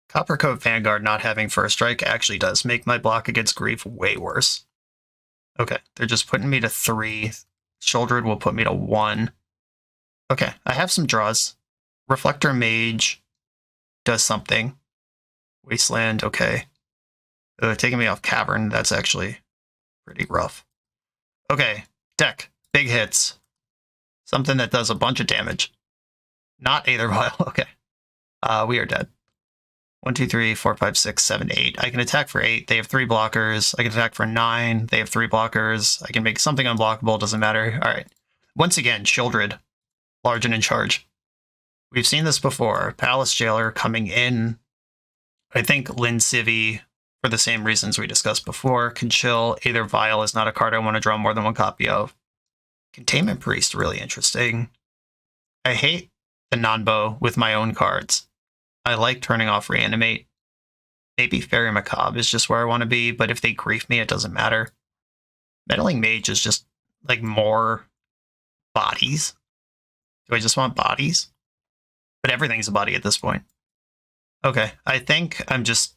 Coppercoat Vanguard not having First Strike actually does make my block against Grief way worse. Okay, they're just putting me to 3. Shieldred will put me to 1. Okay, I have some draws. Reflector Mage does something. Wasteland, okay. Taking me off Cavern, that's actually pretty rough. Okay, deck. Big hits. Something that does a bunch of damage. Not Aether Vial, okay. We are dead. 1, 2, 3, 4, 5, 6, 7, 8. I can attack for 8. They have 3 blockers. I can attack for 9. They have 3 blockers. I can make something unblockable. Doesn't matter. Alright. Once again, Shieldred. Large and in charge. We've seen this before. Palace Jailer coming in. I think Lin Civi, for the same reasons we discussed before, can chill. Aether Vial is not a card I want to draw more than one copy of. Containment Priest, really interesting. I hate the non-bow with my own cards. I like turning off Reanimate. Maybe Fairy Macabre is just where I want to be, but if they grief me, it doesn't matter. Meddling Mage is just, like, more bodies. Do I just want bodies? But everything's a body at this point. Okay, I think I'm just,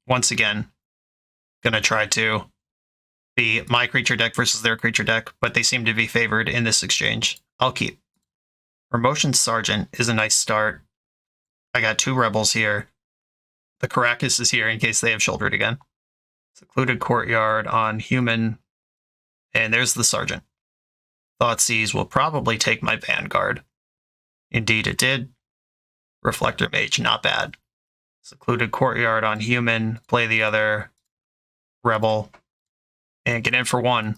once again, gonna try to be my creature deck versus their creature deck, but they seem to be favored in this exchange. I'll keep. Promotion Sergeant is a nice start. I got 2 Rebels here. The Caracas is here in case they have shouldered again. Secluded Courtyard on human. And there's the Sergeant. Thoughtseize will probably take my Vanguard. Indeed it did. Reflector Mage, not bad. Secluded Courtyard on human. Play the other Rebel. And get in for 1.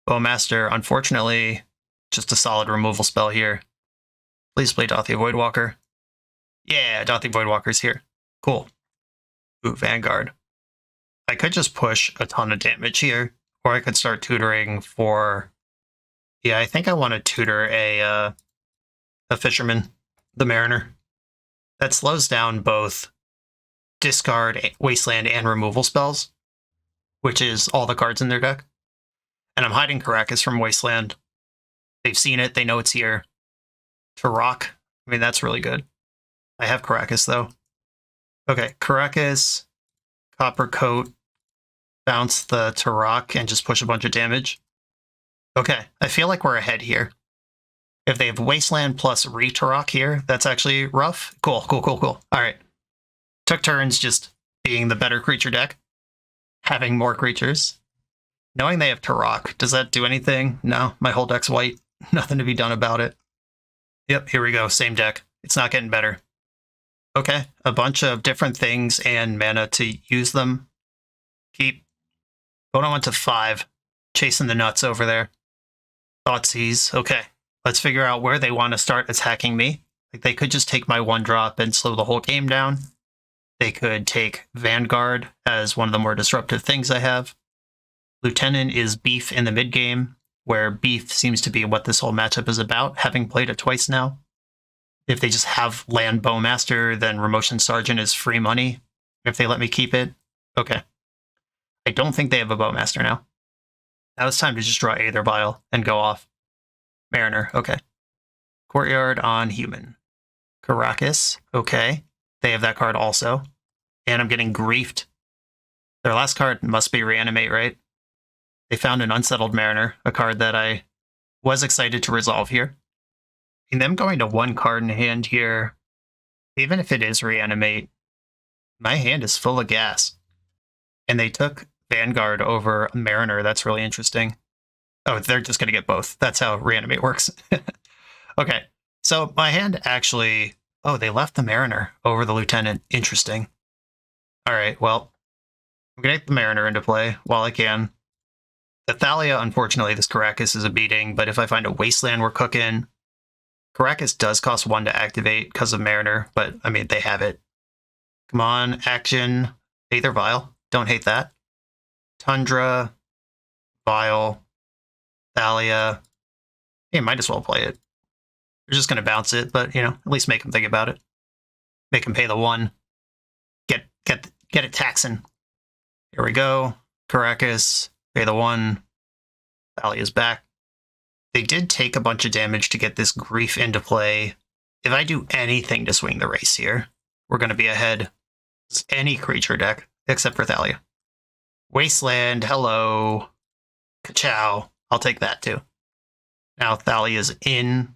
Bowmaster, unfortunately, just a solid removal spell here. Please play Dothia Voidwalker. Yeah, Dothia Voidwalker's here. Cool. Ooh, Vanguard. I could just push a ton of damage here, or I could start tutoring for... Yeah, I think I want to tutor a Fisherman, the Mariner. That slows down both discard, wasteland, and removal spells, which is all the cards in their deck. And I'm hiding Caracas from wasteland. They've seen it, they know it's here. Turok, I mean, that's really good. I have Caracas, though. Okay, Caracas, Copper Coat, bounce the Turok, and just push a bunch of damage. Okay, I feel like we're ahead here. If they have Wasteland plus Re-Turok here, that's actually rough. Cool. Alright. Took turns just being the better creature deck. Having more creatures. Knowing they have Turok, does that do anything? No, my whole deck's white. Nothing to be done about it. Yep, here we go. Same deck. It's not getting better. Okay, a bunch of different things and mana to use them. Keep. Going on to 5. Chasing the nuts over there. Thoughtseize. Okay, let's figure out where they want to start attacking me. Like, they could just take my 1-drop and slow the whole game down. They could take Vanguard as one of the more disruptive things I have. Lieutenant is beef in the mid-game, where beef seems to be what this whole matchup is about, having played it twice now. If they just have land Bowmaster, then Promotion Sergeant is free money. If they let me keep it, okay. I don't think they have a Bowmaster now. Now it's time to just draw Aether Vial and go off. Mariner, okay. Courtyard on human. Caracas, okay. They have that card also. And I'm getting griefed. Their last card must be Reanimate, right? They found an Unsettled Mariner, a card that I was excited to resolve here. And them going to 1 card in hand here, even if it is Reanimate, my hand is full of gas. And they took Vanguard over Mariner. That's really interesting. Oh, they're just going to get both. That's how Reanimate works. Okay, so my hand actually... Oh, they left the Mariner over the Lieutenant. Interesting. All right, well, I'm going to get the Mariner into play while I can. The Thalia, unfortunately, this Caracas is a beating, but if I find a Wasteland, we're cooking. Caracas does cost 1 to activate because of Mariner, but, I mean, they have it. Come on, action. Aether Vial. Don't hate that. Tundra. Vial. Thalia. Hey, might as well play it. They're just going to bounce it, but, you know, at least make them think about it. Make them pay the 1. Get it taxing. Here we go. Caracas. Pay the 1. Thalia's back. They did take a bunch of damage to get this grief into play. If I do anything to swing the race here, we're going to be ahead. It's any creature deck, except for Thalia. Wasteland, hello. Ka-chow. I'll take that too. Now Thalia's in.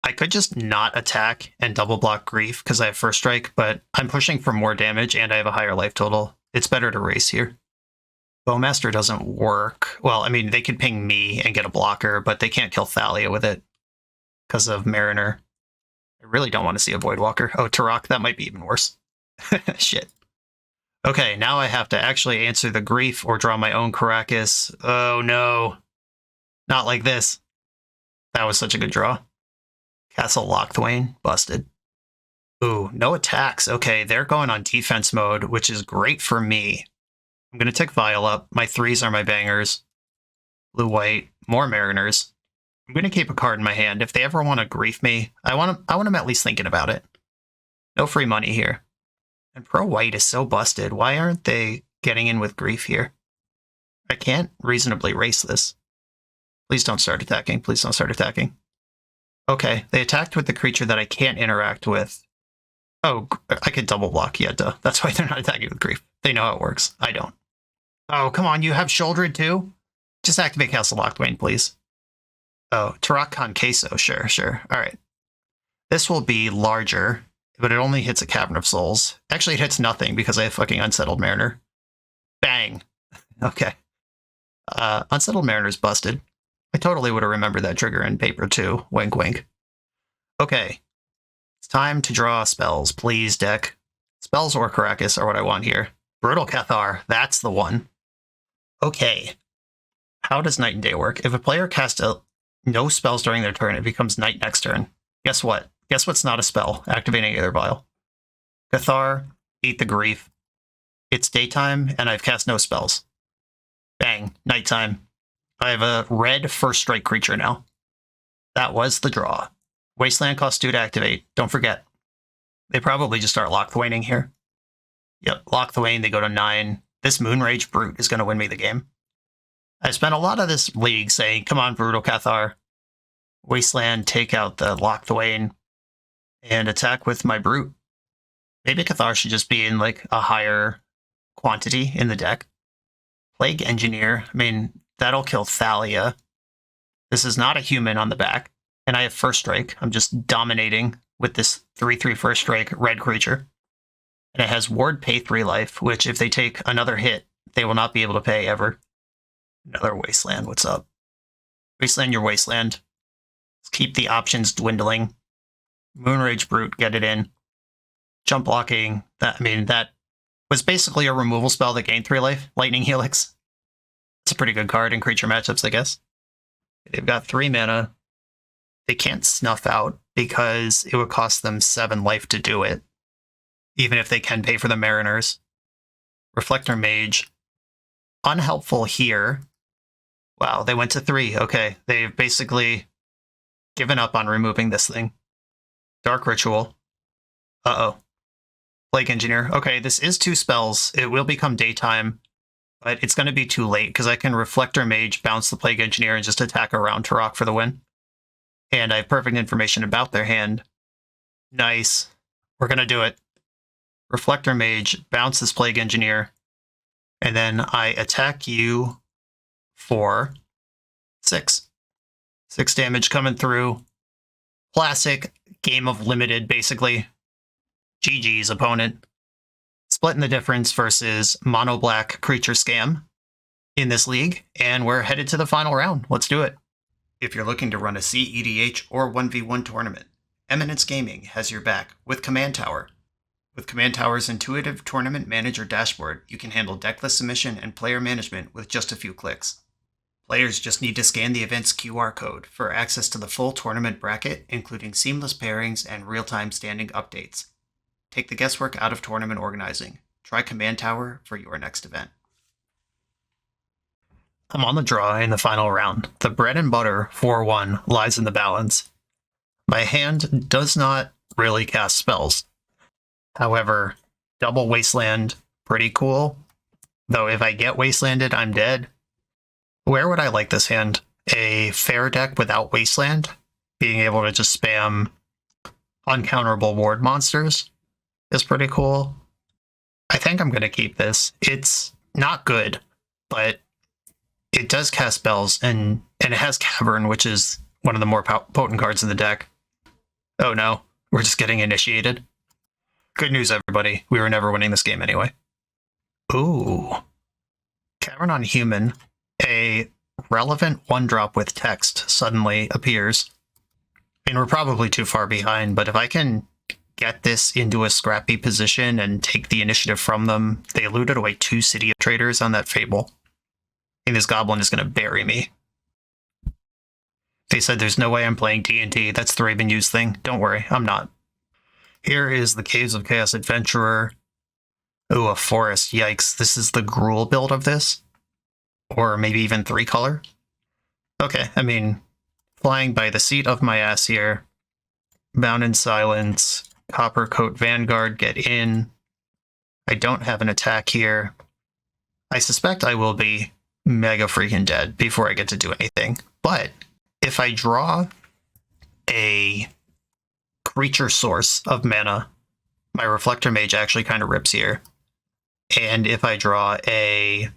I could just not attack and double block grief because I have first strike, but I'm pushing for more damage and I have a higher life total. It's better to race here. Bowmaster doesn't work. Well, I mean, they could ping me and get a blocker, but they can't kill Thalia with it because of Mariner. I really don't want to see a Voidwalker. Oh, Turok, that might be even worse. Shit. Okay, now I have to actually answer the grief or draw my own Caracas. Oh no. Not like this. That was such a good draw. Castle Lochthwain, busted. Ooh, no attacks. Okay, they're going on defense mode, which is great for me. I'm going to tick Vial up. My 3s are my bangers. Blue-white, more Mariners. I'm going to keep a card in my hand. If they ever want to grief me, I want them at least thinking about it. No free money here. And pro-white is so busted. Why aren't they getting in with grief here? I can't reasonably race this. Please don't start attacking. Please don't start attacking. Okay, they attacked with the creature that I can't interact with. Oh, I could double block. Yeah, duh. That's why they're not attacking with grief. They know how it works. I don't. Oh, come on. You have Shouldered too? Just activate Castle Lochthwain, please. Oh, Tarok Con Queso. Sure. All right. This will be larger, but it only hits a Cavern of Souls. Actually, it hits nothing because I have fucking Unsettled Mariner. Bang. Okay. Unsettled Mariner's busted. I totally would have remembered that trigger in paper too. Wink, wink. Okay. It's time to draw spells, please, deck. Spells or Caracas are what I want here. Brutal Cathar, that's the one. Okay. How does Night and Day work? If a player casts no spells during their turn, it becomes night next turn. Guess what? Guess what's not a spell? Activating Aether Vial. Cathar, eat the grief. It's daytime, and I've cast no spells. Bang, nighttime. I have a red first strike creature now. That was the draw. Wasteland costs 2 to activate. Don't forget. They probably just start Lochthwaining here. Yep, Lochthwain, they go to 9. This Moonrage Brute is going to win me the game. I spent a lot of this league saying, come on, Brutal Cathar. Wasteland, take out the Lochthwain, and attack with my Brute. Maybe Cathar should just be in like a higher quantity in the deck. Plague Engineer, I mean, that'll kill Thalia. This is not a human on the back. And I have First Strike. I'm just dominating with this 3/3 First Strike red creature. And it has Ward pay 3 life, which if they take another hit, they will not be able to pay ever. Another Wasteland, what's up? Wasteland your Wasteland. Let's keep the options dwindling. Moonrage Brute, get it in. Jump blocking, that was basically a removal spell that gained 3 life. Lightning Helix. It's a pretty good card in creature matchups, I guess. They've got 3 mana. They can't snuff out because it would cost them 7 life to do it, even if they can pay for the Mariners. Reflector Mage. Unhelpful here. Wow, they went to 3. Okay, they've basically given up on removing this thing. Dark Ritual. Uh-oh. Plague Engineer. Okay, this is 2 spells. It will become daytime, but it's going to be too late because I can Reflector Mage, bounce the Plague Engineer, and just attack around Tarok for the win. And I have perfect information about their hand. Nice. We're going to do it. Reflector Mage, bounce this Plague Engineer, and then I attack you for 6. 6 damage coming through. Classic game of limited, basically. GG's opponent. Splitting the difference versus mono black creature scam in this league, and we're headed to the final round. Let's do it. If you're looking to run a CEDH or 1v1 tournament, Eminence Gaming has your back with Command Tower. With Command Tower's intuitive tournament manager dashboard, you can handle decklist submission and player management with just a few clicks. Players just need to scan the event's QR code for access to the full tournament bracket, including seamless pairings and real-time standing updates. Take the guesswork out of tournament organizing. Try Command Tower for your next event. I'm on the draw in the final round. The bread and butter 4-1 lies in the balance. My hand does not really cast spells. However, double Wasteland, pretty cool. Though if I get Wastelanded, I'm dead. Where would I like this hand? A fair deck without Wasteland? Being able to just spam uncounterable ward monsters is pretty cool. I think I'm going to keep this. It's not good, but it does cast spells, and it has Cavern, which is one of the more potent cards in the deck. Oh no, we're just getting initiated. Good news, everybody. We were never winning this game anyway. Ooh. Cavern on Human. A relevant 1-drop with text suddenly appears. I mean, we're probably too far behind, but if I can get this into a scrappy position and take the initiative from them, they looted away 2 City of Traders on that Fable. I think this Goblin is going to bury me. They said there's no way I'm playing D&D. That's the Raven Use thing. Don't worry, I'm not. Here is the Caves of Chaos Adventurer. Ooh, a forest. Yikes. This is the Gruul build of this? Or maybe even 3-color? Okay, I mean, flying by the seat of my ass here. Bound in Silence. Coppercoat Vanguard, get in. I don't have an attack here. I suspect I will be mega freaking dead before I get to do anything. But if I draw a creature source of mana, my Reflector Mage actually kind of rips here. And if I draw a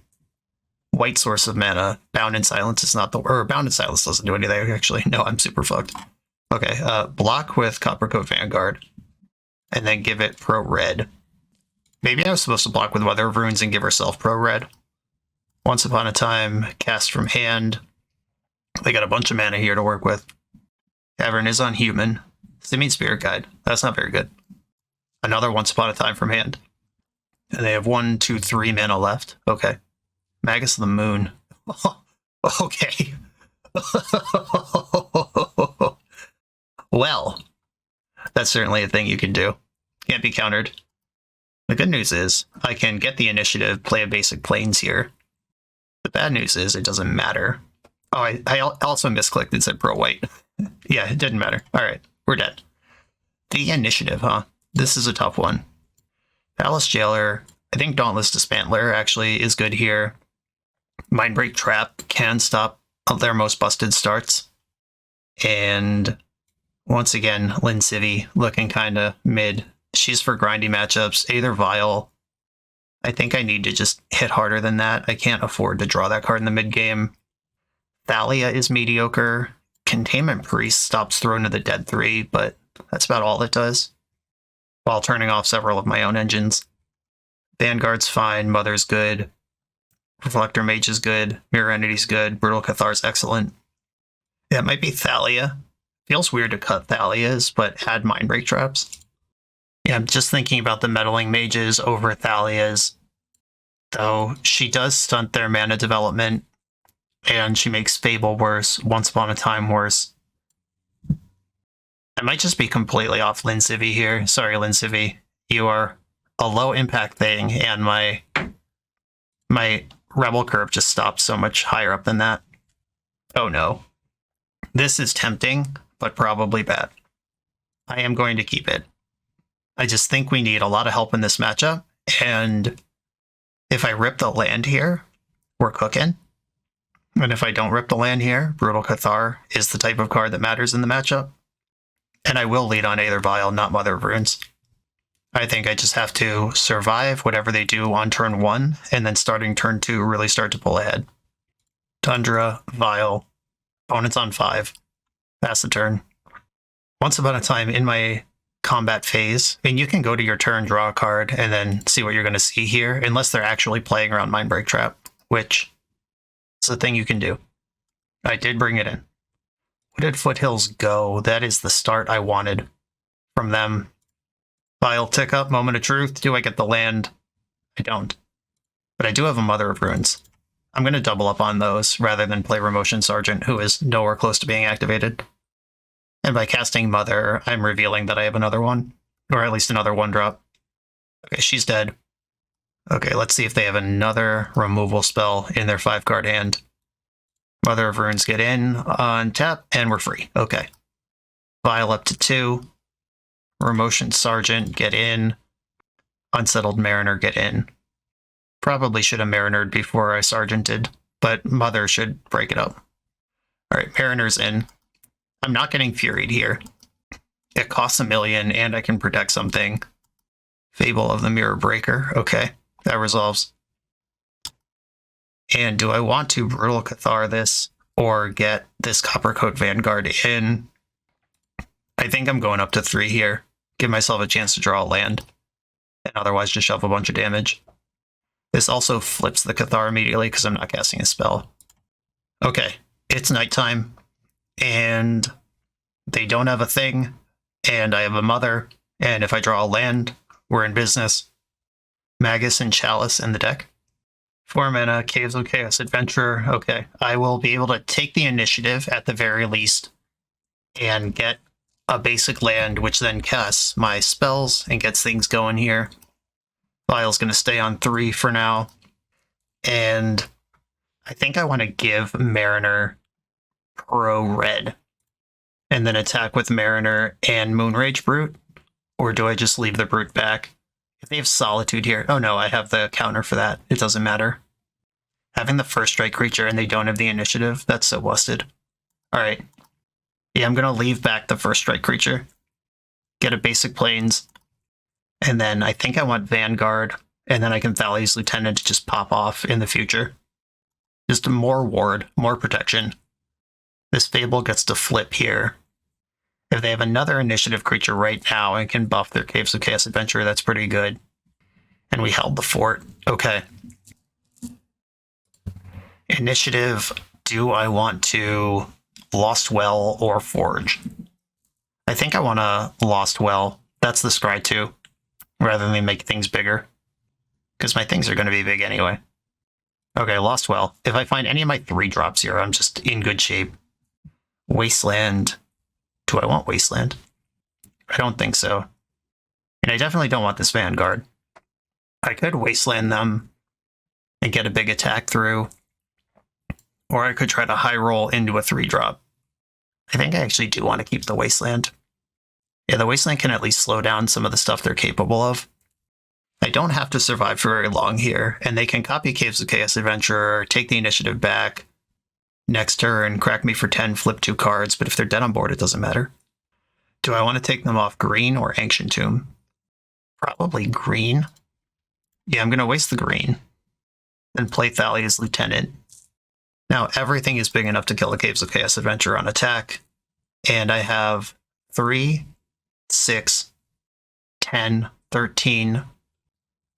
white source of mana, Bound in Silence is not the... Or Bound in Silence doesn't do anything, actually. No, I'm super fucked. Okay, block with Coppercoat Vanguard. And then give it Pro Red. Maybe I was supposed to block with Weather of Runes and give herself Pro Red. Once Upon a Time, cast from hand. They got a bunch of mana here to work with. Cavern is on human. Simian Spirit Guide. That's not very good. Another Once Upon a Time from hand. And they have 1, 2, 3 mana left. Okay. Magus of the Moon. Okay. Well, that's certainly a thing you can do. Can't be countered. The good news is I can get the initiative, play a basic planes here. The bad news is it doesn't matter. Oh, I also misclicked and said Pro White. Yeah, it didn't matter. All right, we're dead. The initiative, huh? This is a tough one. Palace Jailer. I think Dauntless Dismantler actually is good here. Mindbreak Trap can stop their most busted starts. And once again, Lynn Civvy looking kind of mid. She's for grindy matchups. Aether Vial. I think I need to just hit harder than that. I can't afford to draw that card in the mid game. Thalia is mediocre. Containment Priest stops Throne of the Dead 3, but that's about all it does. While turning off several of my own engines. Vanguard's fine. Mother's good. Reflector Mage is good. Mirror Entity's good. Brutal Cathar's excellent. Yeah, it might be Thalia. Feels weird to cut Thalias, but add Mindbreak Traps. Yeah, I'm just thinking about the Meddling Mages over Thalias. Though she does stunt their mana development, and she makes Fable worse, Once Upon a Time worse. I might just be completely off Lynn Civvy here. Sorry, Lynn Civvy. You are a low impact thing, and my Rebel curve just stopped so much higher up than that. Oh no. This is tempting, but probably bad. I am going to keep it. I just think we need a lot of help in this matchup, and if I rip the land here, we're cooking. And if I don't rip the land here, Brutal Cathar is the type of card that matters in the matchup. And I will lead on Aether Vial, not Mother of Runes. I think I just have to survive whatever they do on turn 1, and then starting turn 2, really start to pull ahead. Tundra, Vial, opponent's on 5. Pass the turn. Once Upon a Time in my combat phase, and you can go to your turn, draw a card, and then see what you're going to see here, unless they're actually playing around Mindbreak Trap, which is a thing you can do. I did bring it in. Wooded Foothills go. That is the start I wanted from them. Vial tick up, Moment of Truth. Do I get the land? I don't. But I do have a Mother of Runes. I'm going to double up on those rather than play Remotion Sergeant, who is nowhere close to being activated. And by casting Mother, I'm revealing that I have another one. Or at least another 1-drop. Okay, she's dead. Okay, let's see if they have another removal spell in their 5-card hand. Mother of Runes get in on tap, and we're free. Okay. Vial up to 2. Remotion Sergeant get in. Unsettled Mariner get in. Probably should have Marinered before I Sergeanted, but Mother should break it up. Alright, Mariner's in. I'm not getting Furied here. It costs 1 million, and I can protect something. Fable of the Mirror Breaker. Okay, that resolves. And do I want to Brutal Cathar this, or get this Coppercoat Vanguard in? I think I'm going up to 3 here. Give myself a chance to draw a land. And otherwise just shove a bunch of damage. This also flips the Cathar immediately because I'm not casting a spell. Okay, it's nighttime. And they don't have a thing. And I have a Mother. And if I draw a land, we're in business. Magus and Chalice in the deck. 4-mana, Caves of Chaos Adventurer. Okay, I will be able to take the initiative at the very least and get a basic land, which then casts my spells and gets things going here. Vial's going to stay on 3 for now. And I think I want to give Mariner Pro Red and then attack with Mariner and Moonrage Brute. Or do I just leave the Brute back? If they have Solitude here... Oh no, I have the counter for that. It doesn't matter. Having the first strike creature and they don't have the initiative, that's so busted. Alright. Yeah, I'm going to leave back the first strike creature. Get a basic Plains. And then I think I want Vanguard. And then I can Thalia's Lieutenant to just pop off in the future. Just more ward, more protection. This Fable gets to flip here. If they have another initiative creature right now and can buff their Caves of Chaos Adventurer, that's pretty good. And we held the fort. Okay. Initiative, do I want to Lost Well or Forge? I think I want to Lost Well. That's the Scry 2, rather than make things bigger. Because my things are going to be big anyway. Okay, Lost Well. If I find any of my 3-drops here, I'm just in good shape. Wasteland. Do I want Wasteland? I don't think so. And I definitely don't want this Vanguard. I could Wasteland them and get a big attack through. Or I could try to high roll into a 3-drop. I think I actually do want to keep the Wasteland. Yeah, the Wasteland can at least slow down some of the stuff they're capable of. I don't have to survive for very long here, and they can copy Caves of Chaos Adventurer, take the initiative back, next turn, crack me for 10, flip 2 cards, but if they're dead on board, it doesn't matter. Do I want to take them off green or Ancient Tomb? Probably green. Yeah, I'm going to waste the green. Then play Thalia's Lieutenant. Now, everything is big enough to kill the Caves of Chaos Adventurer on attack, and I have 3, 6, 10, 13,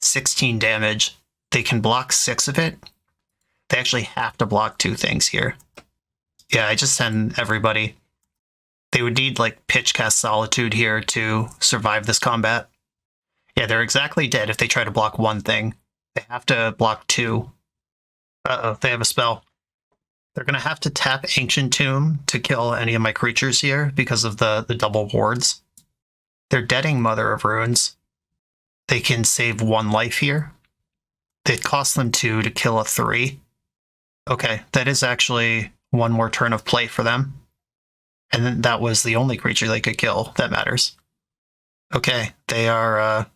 16 damage. They can block 6 of it. They actually have to block 2 things here. Yeah, I just send everybody. They would need, like, Pitch Cast Solitude here to survive this combat. Yeah, they're exactly dead if they try to block 1 thing. They have to block 2. Uh-oh, they have a spell. They're going to have to tap Ancient Tomb to kill any of my creatures here because of the double wards. They're deading Mother of Ruins. They can save 1 life here. It costs them 2 to kill a 3. Okay, that is actually 1 more turn of play for them. And then that was the only creature they could kill. That matters. Okay, they are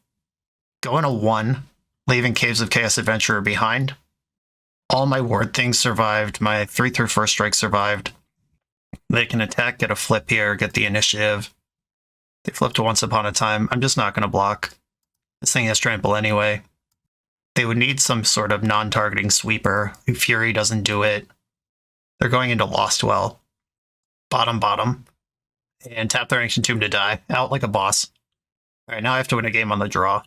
going to 1, leaving Caves of Chaos Adventurer behind. All my ward things survived. My 3 through first strike survived. They can attack, get a flip here, get the initiative. They flip to Once Upon a Time. I'm just not going to block. This thing has trample anyway. They would need some sort of non-targeting sweeper. If Fury doesn't do it, they're going into Lost Well. Bottom. And tap their Ancient Tomb to die. Out like a boss. Alright, now I have to win a game on the draw.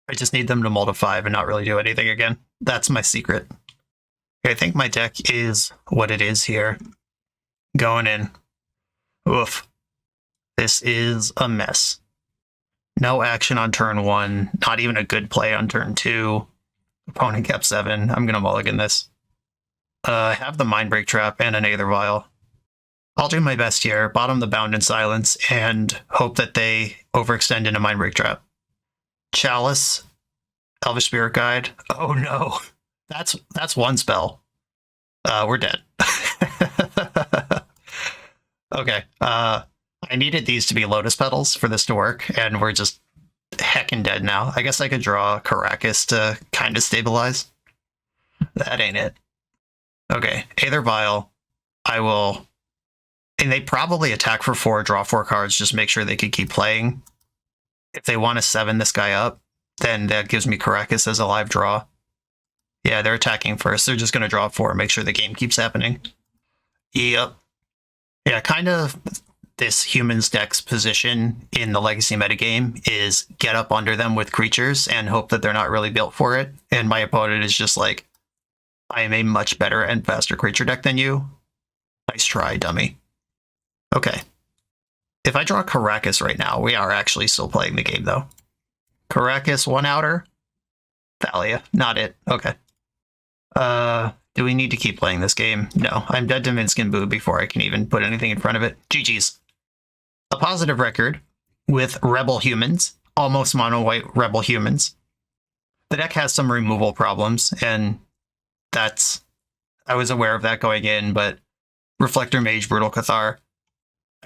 I just need them to mull to 5 and not really do anything again. That's my secret. Okay, I think my deck is what it is here. Going in. Oof. This is a mess. No action on turn 1. Not even a good play on turn 2. Opponent kept 7. I'm going to mulligan this. I have the Mindbreak Trap and an Aether Vial. I'll do my best here. Bottom the Bound in Silence and hope that they overextend into Mindbreak Trap. Chalice. Elvish Spirit Guide. Oh no. That's 1 spell. We're dead. Okay. I needed these to be Lotus Petals for this to work, and we're just heckin' dead now. I guess I could draw Caracas to kind of stabilize. That ain't it. Okay, Aether Vial. I will... And they probably attack for 4, draw 4 cards, just make sure they can keep playing. If they want to 7 this guy up, then that gives me Caracas as a live draw. Yeah, they're attacking first. They're just going to draw 4 and make sure the game keeps happening. Yep. Yeah, kind of... This Humans deck's position in the Legacy metagame is get up under them with creatures and hope that they're not really built for it. And my opponent is just like, I am a much better and faster creature deck than you. Nice try, dummy. Okay. If I draw Caracas right now, we are actually still playing the game, though. Caracas, 1 outer. Thalia, not it. Okay. Do we need to keep playing this game? No, I'm dead to Minsk and Boo before I can even put anything in front of it. GG's. A positive record with Rebel Humans, almost mono-white Rebel Humans. The deck has some removal problems, and I was aware of that going in, but Reflector Mage, Brutal Cathar.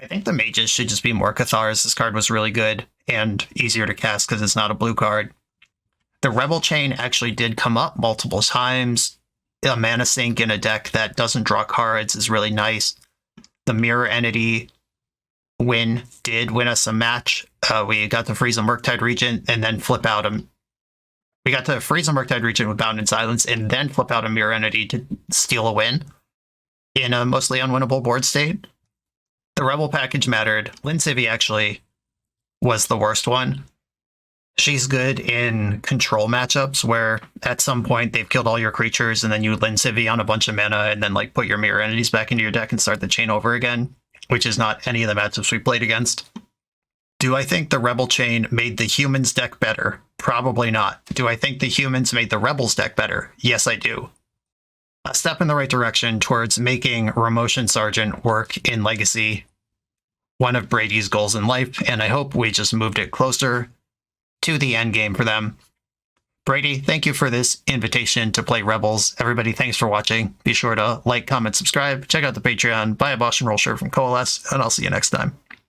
I think the mages should just be more Cathars. This card was really good and easier to cast because it's not a blue card. The Rebel Chain actually did come up multiple times. A mana sink in a deck that doesn't draw cards is really nice. The Mirror Entity did win us a match. We got to freeze a Murktide Regent and then flip out a... We got to freeze a Murktide Regent with Bound in Silence and then flip out a Mirror Entity to steal a win in a mostly unwinnable board state. The Rebel package mattered. Lin Sivy actually was the worst one. She's good in control matchups where at some point they've killed all your creatures and then you Lin Sivy on a bunch of mana and then like put your mirror entities back into your deck and start the chain over again, which is not any of the matchups we played against. Do I think the Rebel Chain made the Humans deck better? Probably not. Do I think the Humans made the Rebels deck better? Yes, I do. A step in the right direction towards making Ramotion Sergeant work in Legacy, one of Brady's goals in life, and I hope we just moved it closer to the end game for them. Brady, thank you for this invitation to play Rebels. Everybody, thanks for watching. Be sure to like, comment, subscribe, check out the Patreon, buy a BoshNRoll shirt from Coalesce, and I'll see you next time.